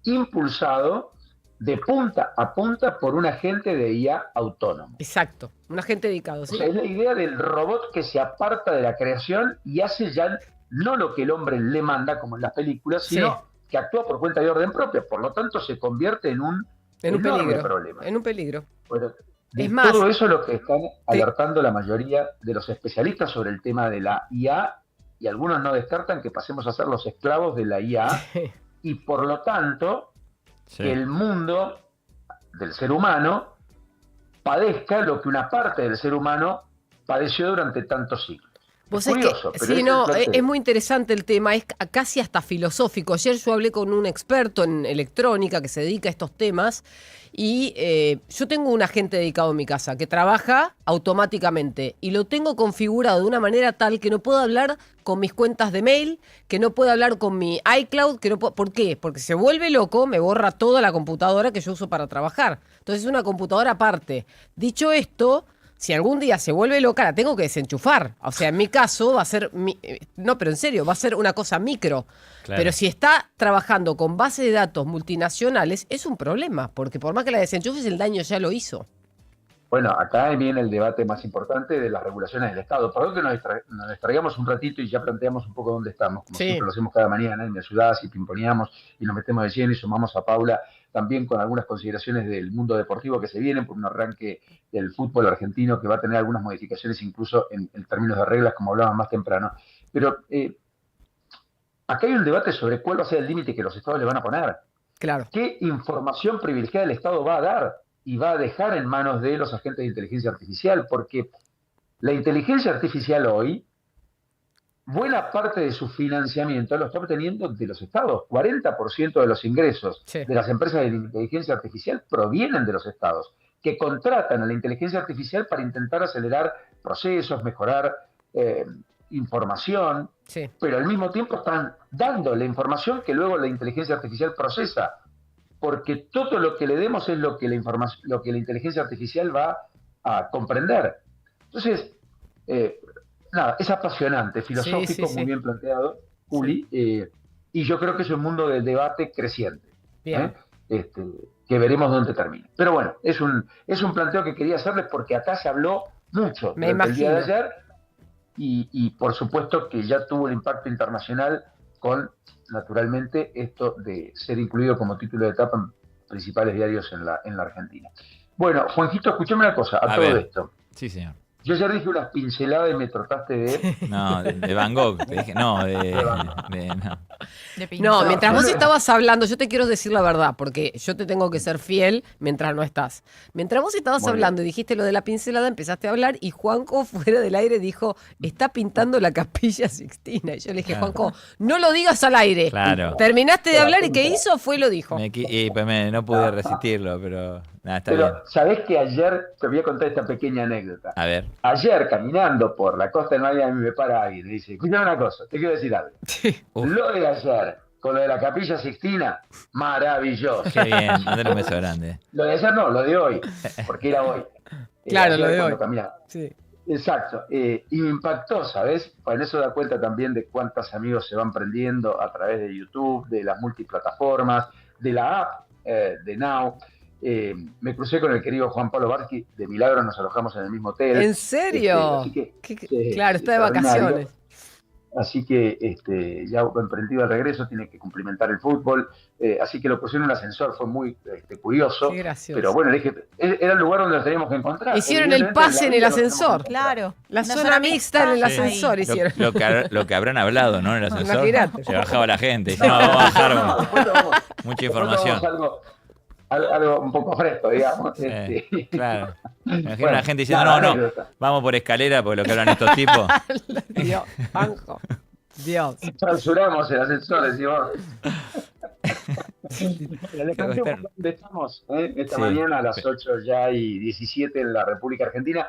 impulsado de punta a punta por un agente de IA autónomo. Exacto, un agente dedicado. O sea, es la idea del robot que se aparta de la creación y hace ya no lo que el hombre le manda, como en las películas, sino que actúa por cuenta de orden propia. Por lo tanto, se convierte en un peligro. Problema. En un peligro. Bueno, es más, todo eso es lo que están alertando la mayoría de los especialistas sobre el tema de la IA, y algunos no descartan que pasemos a ser los esclavos de la IA, y por lo tanto, que el mundo del ser humano padezca lo que una parte del ser humano padeció durante tantos siglos. Vos es curioso, es muy interesante el tema, es casi hasta filosófico. Ayer yo hablé con un experto en electrónica que se dedica a estos temas y yo tengo un agente dedicado en mi casa que trabaja automáticamente y lo tengo configurado de una manera tal que no puedo hablar con mis cuentas de mail, que no puedo hablar con mi iCloud, que no puedo, ¿por qué? Porque se vuelve loco, me borra toda la computadora que yo uso para trabajar. Entonces es una computadora aparte. Dicho esto, si algún día se vuelve loca, la tengo que desenchufar. O sea, en mi caso va a ser... No, pero en serio, va a ser una cosa micro. Claro. Pero si está trabajando con bases de datos multinacionales, es un problema. Porque por más que la desenchufes, el daño ya lo hizo. Bueno, acá viene el debate más importante de las regulaciones del Estado. Por lo que nos distraigamos un ratito y ya planteamos un poco dónde estamos. Como siempre lo hacemos cada mañana, y me ayudás y pimponeamos y nos metemos de lleno y sumamos a Paula también con algunas consideraciones del mundo deportivo que se vienen por un arranque del fútbol argentino que va a tener algunas modificaciones incluso en términos de reglas, como hablaban más temprano. Pero acá hay un debate sobre cuál va a ser el límite que los estados le van a poner. Claro. ¿Qué información privilegiada el Estado va a dar y va a dejar en manos de los agentes de inteligencia artificial? Porque la inteligencia artificial hoy, buena parte de su financiamiento lo está obteniendo de los estados. 40% de los ingresos de las empresas de inteligencia artificial provienen de los estados, que contratan a la inteligencia artificial para intentar acelerar procesos, mejorar información, pero al mismo tiempo están dando la información que luego la inteligencia artificial procesa, porque todo lo que le demos es lo que la inteligencia artificial va a comprender. Entonces, nada, es apasionante, filosófico, muy bien planteado, Juli, y yo creo que es un mundo del debate creciente, que veremos dónde termina. Pero bueno, es un planteo que quería hacerles porque acá se habló mucho el día de ayer y por supuesto que ya tuvo el impacto internacional con, naturalmente, esto de ser incluido como título de etapa en principales diarios en la Argentina. Bueno, Juanjito, escuchame una cosa, a todo esto. Sí, señor. Yo ya dije unas pinceladas y me trataste de... No, de Van Gogh. Te dije, no, no. No, mientras vos estabas hablando, yo te quiero decir la verdad, porque yo te tengo que ser fiel mientras no estás. Mientras vos estabas Muy hablando y dijiste lo de la pincelada, empezaste a hablar y Juanco fuera del aire dijo, está pintando la Capilla Sixtina. Y yo le dije, Claro. Juanco, no lo digas al aire. Claro. Terminaste de hablar y ¿qué hizo? Fue y lo dijo. No pude resistirlo, pero nada, está bien. Pero, ¿sabés que ayer, te voy a contar esta pequeña anécdota? A ver. Ayer, caminando por la costa de Miami, me para alguien y dice, escuchame una cosa, te quiero decir algo. Lo de ayer, con lo de la Capilla Sixtina, maravilloso. Qué bien, mandale un beso grande. Lo de ayer no, lo de hoy, porque era hoy. Claro, Ayer lo de cuando hoy. caminaba. Sí. Exacto, y me impactó, ¿sabes? En eso da cuenta también de cuántos amigos se van prendiendo a través de YouTube, de las multiplataformas, de la app de Now. Me crucé con el querido Juan Pablo Barsky, de milagro nos alojamos en el mismo hotel. ¿En serio? Así que, Claro, está de extraordinario. vacaciones. Así que ya emprendido el regreso, tiene que cumplimentar el fútbol. Así que lo pusieron en un ascensor, fue muy curioso. Qué gracioso. Pero bueno, le dije, era el lugar donde nos teníamos que encontrar. Hicieron el Evidentemente, pase en la el vida nos tenemos que ascensor. encontrar. Claro. La Una zona mixta en el ahí. ascensor hicieron. Lo que habrán hablado, ¿no? En el ascensor. Imagínate. Se bajaba la gente. No, vamos a bajar mucha información. Algo un poco fresco, digamos. Claro. Me imagino Bueno, la gente diciendo, nada, no, anécdota. vamos por escalera porque lo que hablan estos tipos. Dios, Juanjo. Dios. Clausuramos el ascensor, decimos. Les conté un poco dónde estamos, esta Sí. mañana a las 8 ya y 17 en la República Argentina,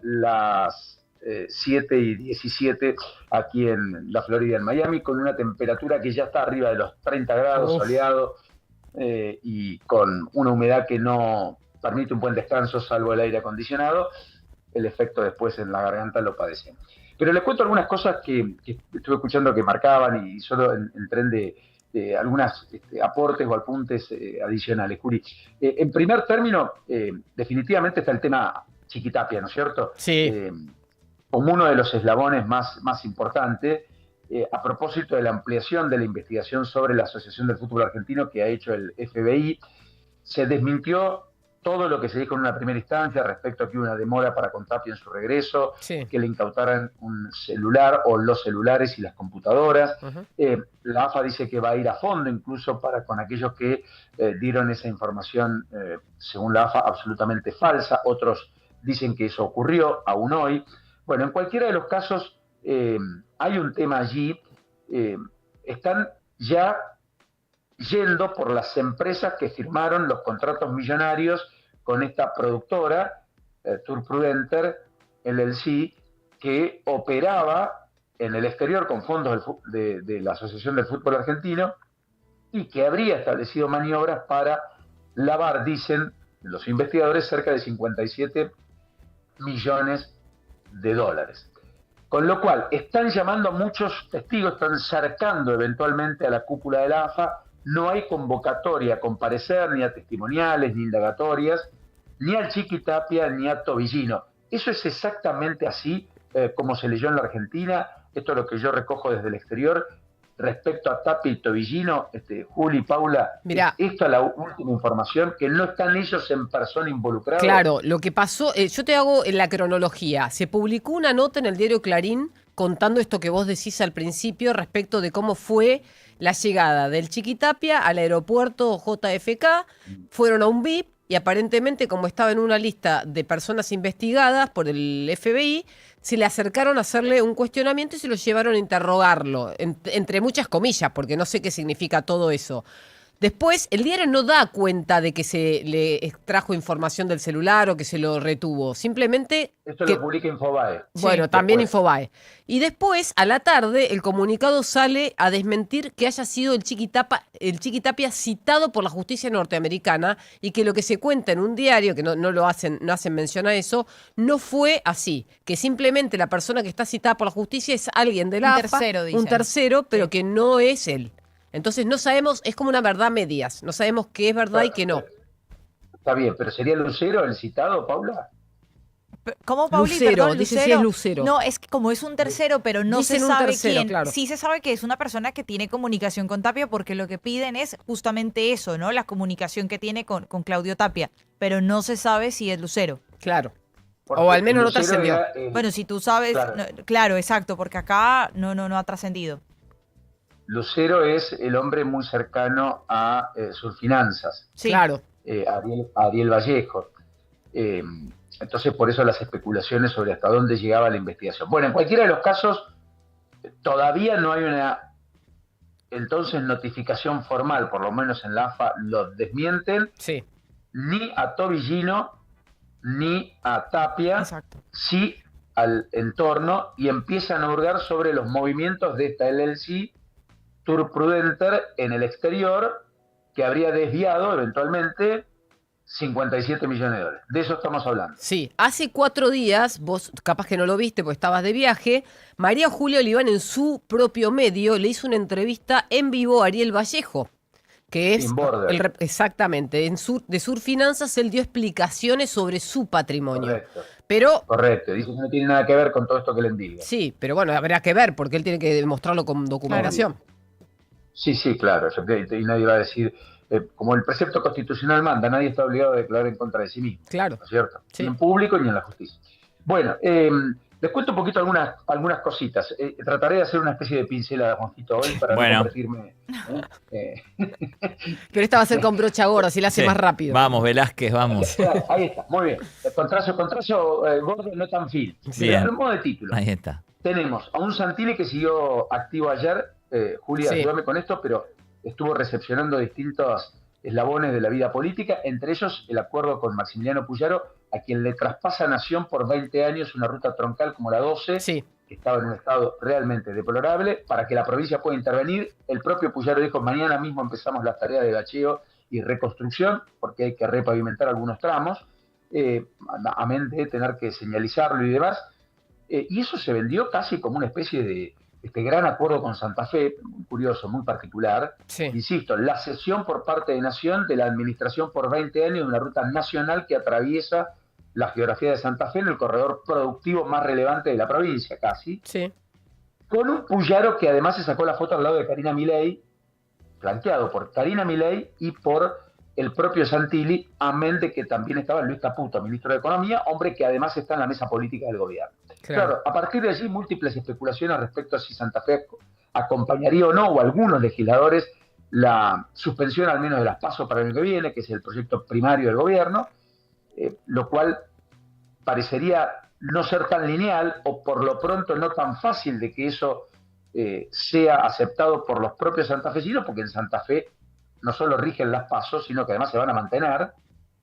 las 7 y 17 aquí en la Florida, en Miami, con una temperatura que ya está arriba de los 30 grados, Uf. soleado, y con una humedad que no permite un buen descanso salvo el aire acondicionado. El efecto después en la garganta lo padecemos. Pero les cuento algunas cosas que estuve escuchando que marcaban y solo en tren de algunos aportes o apuntes adicionales. Juli, en primer término, definitivamente está el tema Chiquitapia, ¿no es cierto? Sí. Como uno de los eslabones más importantes, a propósito de la ampliación de la investigación sobre la Asociación del Fútbol Argentino que ha hecho el FBI, se desmintió todo lo que se dijo en una primera instancia respecto a que hubo una demora para con Tapia en su regreso, Sí. que le incautaran un celular o los celulares y las computadoras. Ujú. La AFA dice que va a ir a fondo incluso para con aquellos que dieron esa información, según la AFA, absolutamente falsa. Otros dicen que eso ocurrió aún hoy. Bueno, en cualquiera de los casos hay un tema allí. Están ya yendo por las empresas que firmaron los contratos millonarios con esta productora, Tour Prudenter LLC, que operaba en el exterior con fondos de la Asociación del Fútbol Argentino y que habría establecido maniobras para lavar, dicen los investigadores, cerca de 57 millones de dólares. Con lo cual, están llamando a muchos testigos, están cercando eventualmente a la cúpula de la AFA. No hay convocatoria a comparecer, ni a testimoniales, ni indagatorias, ni al Chiquitapia, ni a Tobillino. Eso es exactamente así como se leyó en la Argentina. Esto es lo que yo recojo desde el exterior. Respecto a Tapia y Tobillino, Juli, Paula, Mirá. esta es la última información, que no están ellos en persona involucrados. Claro, lo que pasó, yo te hago en la cronología. Se publicó una nota en el diario Clarín contando esto que vos decís al principio respecto de cómo fue la llegada del Chiquitapia al aeropuerto JFK. Fueron a un VIP y aparentemente, como estaba en una lista de personas investigadas por el FBI, se le acercaron a hacerle un cuestionamiento y se lo llevaron a interrogarlo, entre muchas comillas, porque no sé qué significa todo eso. Después, el diario no da cuenta de que se le extrajo información del celular o que se lo retuvo. Simplemente... Esto que, lo publica Infobae. bueno, Sí, también después. Infobae. Y después, a la tarde, el comunicado sale a desmentir que haya sido el Chiquitapia citado por la justicia norteamericana y que lo que se cuenta en un diario, que no hacen mención a eso, no fue así. Que simplemente la persona que está citada por la justicia es alguien de la Un AFA, tercero, dicen. un tercero, pero que no es él. Entonces no sabemos, es como una verdad a medias, no sabemos qué es verdad y qué no. Está bien, pero ¿sería Lucero el citado, Paula? ¿Cómo, Pauli? Lucero, Perdón, dice si es Lucero. No, es que como es un tercero, pero no Dicen se un sabe tercero, quién. claro. Sí se sabe que es una persona que tiene comunicación con Tapia porque lo que piden es justamente eso, ¿no? La comunicación que tiene con Claudio Tapia, pero no se sabe si es Lucero. Claro. Porque O al menos no Lucero trascendió. era, Bueno, si tú sabes, claro. claro, exacto, porque acá no ha trascendido. Lucero es el hombre muy cercano a Surfinanzas, Sí. Claro. Ariel Vallejo. Entonces, por eso las especulaciones sobre hasta dónde llegaba la investigación. Bueno, en cualquiera de los casos, todavía no hay una entonces notificación formal, por lo menos en la AFA lo desmienten, Sí. ni a Tobillino ni a Tapia, sí al entorno, y empiezan a hurgar sobre los movimientos de esta LLC Tour Prudenter en el exterior, que habría desviado eventualmente 57 millones de dólares. De eso estamos hablando. Sí, hace 4 días, vos capaz que no lo viste porque estabas de viaje, María Julia Oliván en su propio medio le hizo una entrevista en vivo a Ariel Vallejo, que es exactamente, de Surfinanzas. Él dio explicaciones sobre su patrimonio. Correcto. Pero Correcto, dice que no tiene nada que ver con todo esto que le endilga. sí, pero bueno, habrá que ver porque él tiene que demostrarlo con documentación. Sí, claro, y nadie va a decir, como el precepto constitucional manda, nadie está obligado a declarar en contra de sí mismo. Claro. ¿No es cierto? Sí. Ni en público ni en la justicia. Bueno, les cuento un poquito algunas cositas. Trataré de hacer una especie de pincelada, Juanjito, hoy para no convertirme... Pero esta va a ser con brocha gorda, si la hace más rápido. Vamos, Velázquez, vamos. Ahí está, muy bien. Contraso gordo, no tan fin. Bien. En modo de título. Ahí está. Tenemos a un Santilli que siguió activo ayer. Julia, Sí. ayúdame con esto, pero estuvo recepcionando distintos eslabones de la vida política, entre ellos el acuerdo con Maximiliano Puyaro, a quien le traspasa Nación por 20 años una ruta troncal como la 12, que estaba en un estado realmente deplorable, para que la provincia pueda intervenir. El propio Puyaro dijo, mañana mismo empezamos las tareas de bacheo y reconstrucción, porque hay que repavimentar algunos tramos, amén de tener que señalizarlo y demás. Y eso se vendió casi como una especie de gran acuerdo con Santa Fe, muy curioso, muy particular. Insisto, la cesión por parte de Nación de la administración por 20 años de una ruta nacional que atraviesa la geografía de Santa Fe en el corredor productivo más relevante de la provincia, casi. Sí. Con un Puyaro que además se sacó la foto al lado de Karina Milei, planteado por Karina Milei y por el propio Santilli, amén de que también estaba Luis Caputo, ministro de Economía, hombre que además está en la mesa política del gobierno. Claro, a partir de allí múltiples especulaciones respecto a si Santa Fe acompañaría o no, o algunos legisladores, la suspensión al menos de las PASO para el año que viene, que es el proyecto primario del gobierno, lo cual parecería no ser tan lineal, o por lo pronto no tan fácil de que eso sea aceptado por los propios santafesinos, porque en Santa Fe no solo rigen las PASO, sino que además se van a mantener.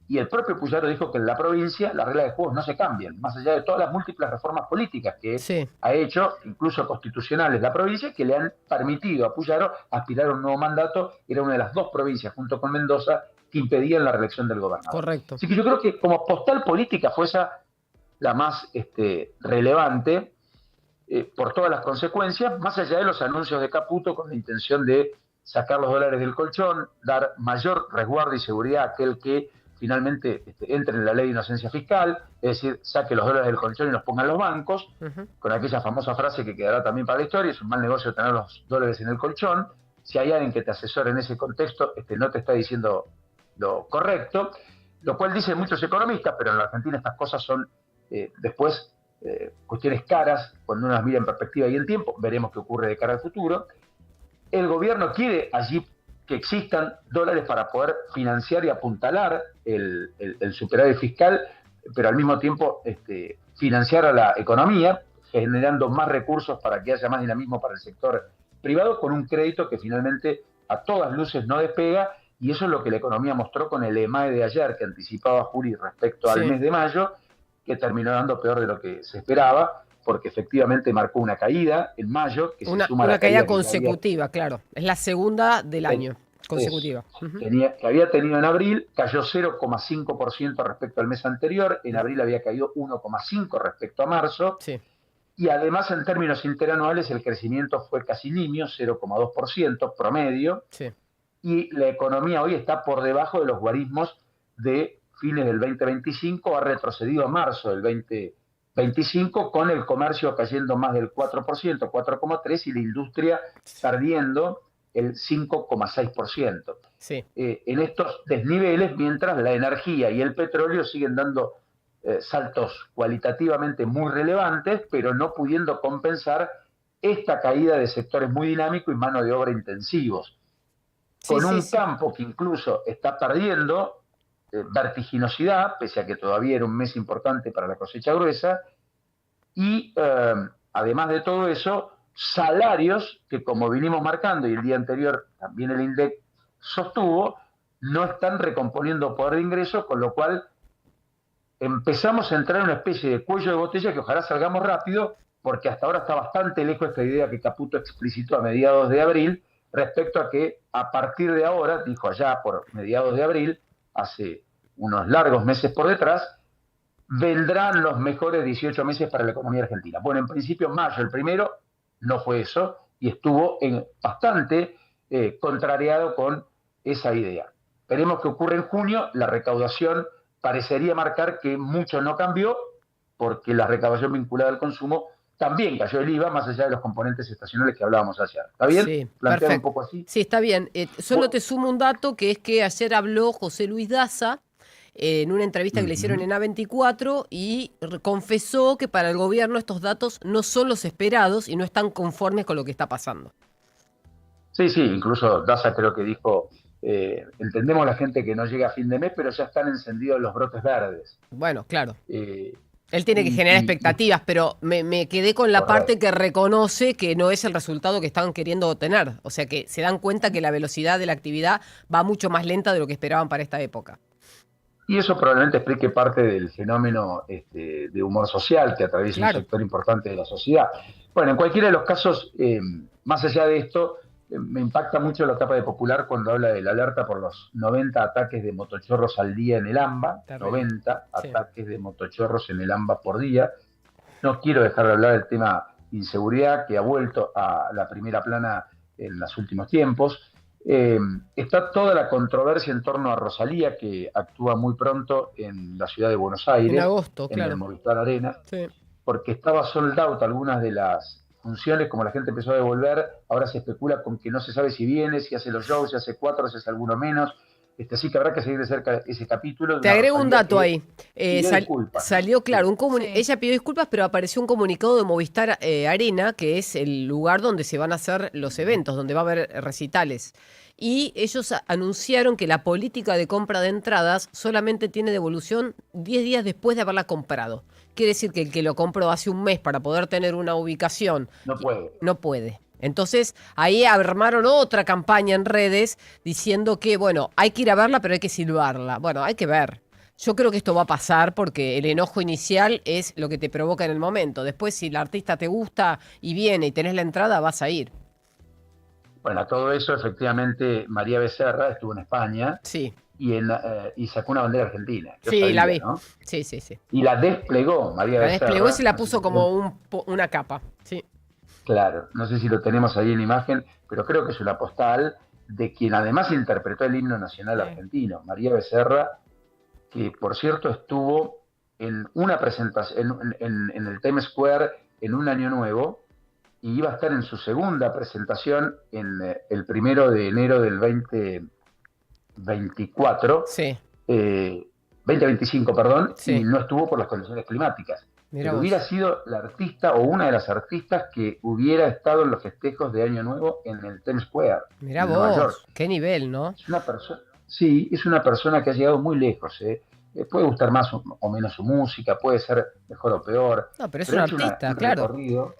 Y el propio Puyaro dijo que en la provincia las reglas de juego no se cambian, más allá de todas las múltiples reformas políticas que ha hecho, incluso constitucionales, la provincia, que le han permitido a Puyaro aspirar a un nuevo mandato. Era una de las dos provincias, junto con Mendoza, que impedían la reelección del gobernador. Correcto. Así que yo creo que como postal política fue esa la más relevante, por todas las consecuencias, más allá de los anuncios de Caputo con la intención de sacar los dólares del colchón, dar mayor resguardo y seguridad a aquel que finalmente entre en la ley de inocencia fiscal, es decir, saque los dólares del colchón y los pongan los bancos, con aquella famosa frase que quedará también para la historia: es un mal negocio tener los dólares en el colchón. Si hay alguien que te asesora en ese contexto, no te está diciendo lo correcto, lo cual dicen muchos economistas, pero en la Argentina estas cosas son después cuestiones caras, cuando uno las mira en perspectiva y en tiempo. Veremos qué ocurre de cara al futuro. El gobierno quiere allí que existan dólares para poder financiar y apuntalar el superávit fiscal, pero al mismo tiempo financiar a la economía, generando más recursos para que haya más dinamismo para el sector privado, con un crédito que finalmente a todas luces no despega, y eso es lo que la economía mostró con el EMAE de ayer, que anticipaba Juli respecto al mes de mayo, que terminó dando peor de lo que se esperaba, porque efectivamente marcó una caída en mayo, que se suma a la caída que consecutiva, claro. Es la segunda del año consecutiva. Que había tenido en abril, cayó 0,5% respecto al mes anterior, en abril había caído 1,5% respecto a marzo, y además en términos interanuales el crecimiento fue casi nimio, 0,2% promedio, y la economía hoy está por debajo de los guarismos de fines del 2025, ha retrocedido a marzo del 2025, con el comercio cayendo más del 4%, 4,3%, y la industria perdiendo el 5,6%. En estos desniveles, mientras la energía y el petróleo siguen dando saltos cualitativamente muy relevantes, pero no pudiendo compensar esta caída de sectores muy dinámicos y mano de obra intensivos. Con un campo que incluso está perdiendo vertiginosidad, pese a que todavía era un mes importante para la cosecha gruesa, y además de todo eso, salarios que, como vinimos marcando y el día anterior también el INDEC sostuvo, no están recomponiendo poder de ingreso, con lo cual empezamos a entrar en una especie de cuello de botella que ojalá salgamos rápido, porque hasta ahora está bastante lejos esta idea que Caputo explicitó a mediados de abril, respecto a que a partir de ahora, dijo allá por mediados de abril, hace unos largos meses por detrás, vendrán los mejores 18 meses para la economía argentina. Bueno, en principio mayo, el primero, no fue eso, y estuvo bastante contrariado con esa idea. Veremos qué ocurre en junio. La recaudación parecería marcar que mucho no cambió, porque la recaudación vinculada al consumo también cayó el IVA, más allá de los componentes estacionales que hablábamos ayer. ¿Está bien? Sí, Plantear perfecto. un poco así. Sí, está bien. Solo te sumo un dato, que es que ayer habló José Luis Daza en una entrevista que le hicieron en A24 y confesó que para el gobierno estos datos no son los esperados y no están conformes con lo que está pasando. Sí, incluso Daza creo que dijo, entendemos la gente que no llega a fin de mes, pero ya están encendidos los brotes verdes. Bueno, claro. Él tiene que generar expectativas, pero me quedé con la Correcto. parte que reconoce que no es el resultado que estaban queriendo obtener. O sea, que se dan cuenta que la velocidad de la actividad va mucho más lenta de lo que esperaban para esta época. Y eso probablemente explique parte del fenómeno de humor social que atraviesa un sector importante de la sociedad. Bueno, en cualquiera de los casos, más allá de esto, me impacta mucho la tapa de Popular cuando habla de la alerta por los 90 ataques de motochorros al día en el AMBA. Terrible. 90 ataques de motochorros en el AMBA por día. No quiero dejar de hablar del tema inseguridad, que ha vuelto a la primera plana en los últimos tiempos. Está toda la controversia en torno a Rosalía, que actúa muy pronto en la ciudad de Buenos Aires, En agosto, en claro. el Movistar Arena, Sí. porque estaba sold out algunas de las funciones, como la gente empezó a devolver, ahora se especula con que no se sabe si viene, si hace los shows, si hace 4, si hace alguno menos. Así que habrá que seguir de cerca ese capítulo. Te agrego un dato ahí. pidió disculpas. Salió, claro, ella pidió disculpas, pero apareció un comunicado de Movistar Arena, que es el lugar donde se van a hacer los eventos, donde va a haber recitales. Y ellos anunciaron que la política de compra de entradas solamente tiene devolución 10 días después de haberla comprado. Quiere decir que el que lo compró hace un mes para poder tener una ubicación no puede. Entonces, ahí armaron otra campaña en redes diciendo que, bueno, hay que ir a verla, pero hay que silbarla. Bueno, hay que ver. Yo creo que esto va a pasar porque el enojo inicial es lo que te provoca en el momento. Después, si el artista te gusta y viene y tenés la entrada, vas a ir. Bueno, a todo eso, efectivamente, María Becerra estuvo en España y sacó una bandera argentina. Yo Sí, sabía, la vi. ¿no? Sí. Y la desplegó María La Becerra. desplegó y se la puso como una capa. Sí. Claro, no sé si lo tenemos ahí en imagen, pero creo que es una postal de quien además interpretó el himno nacional argentino, María Becerra, que por cierto estuvo en una presentación en el Times Square en un año nuevo y iba a estar en su segunda presentación en el 1 de enero del 2024, 2025, perdón, y no estuvo por las condiciones climáticas. Mirá Pero vos. hubiera sido la artista o una de las artistas que hubiera estado en los festejos de Año Nuevo en el Times Square. Mirá en Nueva York. vos, qué nivel, ¿no? Es una persona, sí, es una persona que ha llegado muy lejos. Puede gustar más o menos su música, puede ser mejor o peor. No, pero es ha un hecho artista, un claro. recorrido,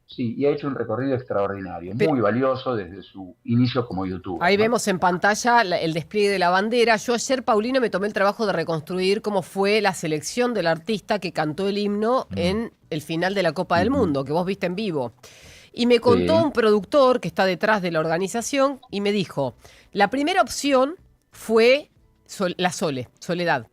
sí, y ha hecho un recorrido extraordinario, muy valioso desde su inicio como youtuber. Ahí ¿no? vemos en pantalla el despliegue de la bandera. Yo ayer, Paulino, me tomé el trabajo de reconstruir cómo fue la selección del artista que cantó el himno en el final de la Copa del Mundo, que vos viste en vivo. Y me contó un productor que está detrás de la organización y me dijo, la primera opción fue la Soledad.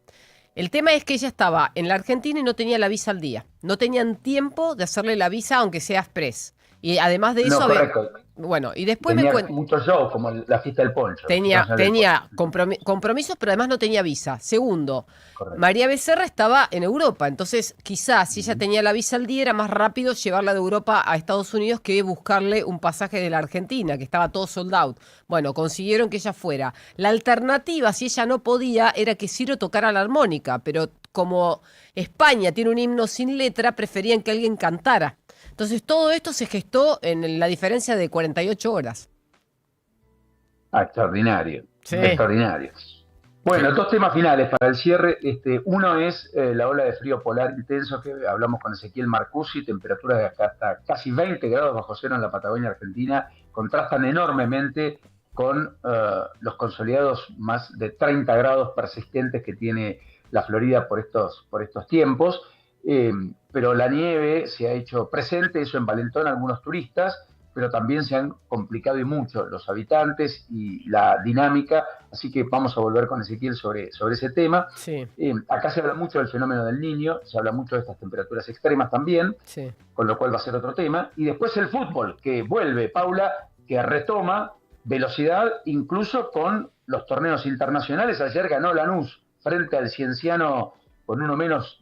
El tema es que ella estaba en la Argentina y no tenía la visa al día. No tenían tiempo de hacerle la visa, aunque sea express. Y además de eso... No, correcto. Bueno, y después Tenía me cuento... muchos shows, como la fiesta del poncho. Tenía Tenía compromisos, pero además no tenía visa. Segundo, María Becerra estaba en Europa, entonces quizás si ella tenía la visa al día era más rápido llevarla de Europa a Estados Unidos que buscarle un pasaje de la Argentina, que estaba todo sold out. Bueno, consiguieron que ella fuera. La alternativa, si ella no podía, era que Ciro tocara la armónica, pero como España tiene un himno sin letra, preferían que alguien cantara. Entonces todo esto se gestó en la diferencia de 48 horas. Extraordinario, Sí. extraordinario. Bueno, dos temas finales para el cierre. Uno es la ola de frío polar intenso que hablamos con Ezequiel Marcusi, temperaturas de hasta casi 20 grados bajo cero en la Patagonia Argentina, contrastan enormemente con los consolidados más de 30 grados persistentes que tiene la Florida por estos tiempos. Pero la nieve se ha hecho presente, eso envalentona a algunos turistas, pero también se han complicado y mucho los habitantes y la dinámica, así que vamos a volver con Ezequiel sobre ese tema. Sí. Acá se habla mucho del fenómeno del Niño, se habla mucho de estas temperaturas extremas también, Sí. con lo cual va a ser otro tema. Y después el fútbol, que vuelve, Paula, que retoma velocidad incluso con los torneos internacionales. Ayer ganó Lanús frente al Cienciano con 1-2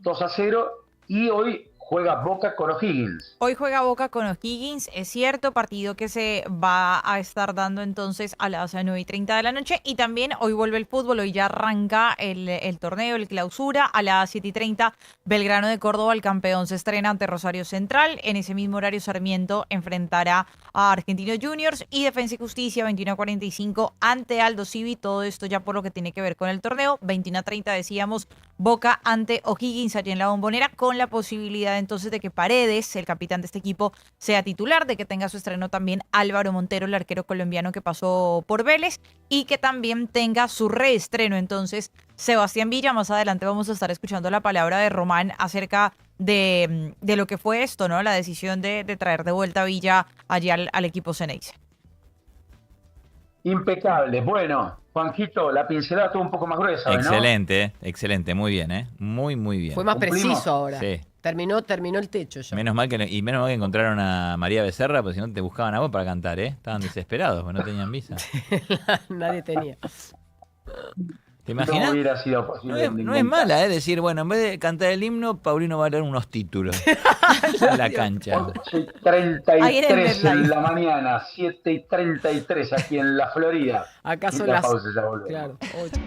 y hoy juega Boca con O'Higgins. Hoy juega Boca con O'Higgins, es cierto, partido que se va a estar dando entonces a las 9:30 de la noche. Y también hoy vuelve el fútbol, hoy ya arranca el torneo, el clausura. A las 7:30, Belgrano de Córdoba, el campeón, se estrena ante Rosario Central. En ese mismo horario, Sarmiento enfrentará a Argentinos Juniors y Defensa y Justicia, 21:45, ante Aldo Civi. Todo esto ya por lo que tiene que ver con el torneo. 21:30, decíamos, Boca ante O'Higgins allí en la Bombonera, con la posibilidad entonces de que Paredes, el capitán de este equipo, sea titular, de que tenga su estreno también Álvaro Montero, el arquero colombiano que pasó por Vélez, y que también tenga su reestreno entonces Sebastián Villa. Más adelante vamos a estar escuchando la palabra de Román acerca de lo que fue esto, ¿no? La decisión de traer de vuelta a Villa allí al equipo Ceneice. Impecable. Bueno, Juanjito, la pincelada estuvo un poco más gruesa, ¿no? Excelente, muy bien, muy bien. Fue más preciso ahora. Sí. Terminó el techo ya. Menos mal que encontraron a María Becerra, porque si no te buscaban a vos para cantar, ¿eh? Estaban desesperados, porque no tenían visa. Nadie tenía. ¿Te imaginas? No hubiera sido posible. No es mala, decir, bueno, en vez de cantar el himno, Paulino va a leer unos títulos a la cancha. 8:33 en la mañana, 7:33 aquí en la Florida. Acá son la las... pausa, ya volvemos. Claro, 8.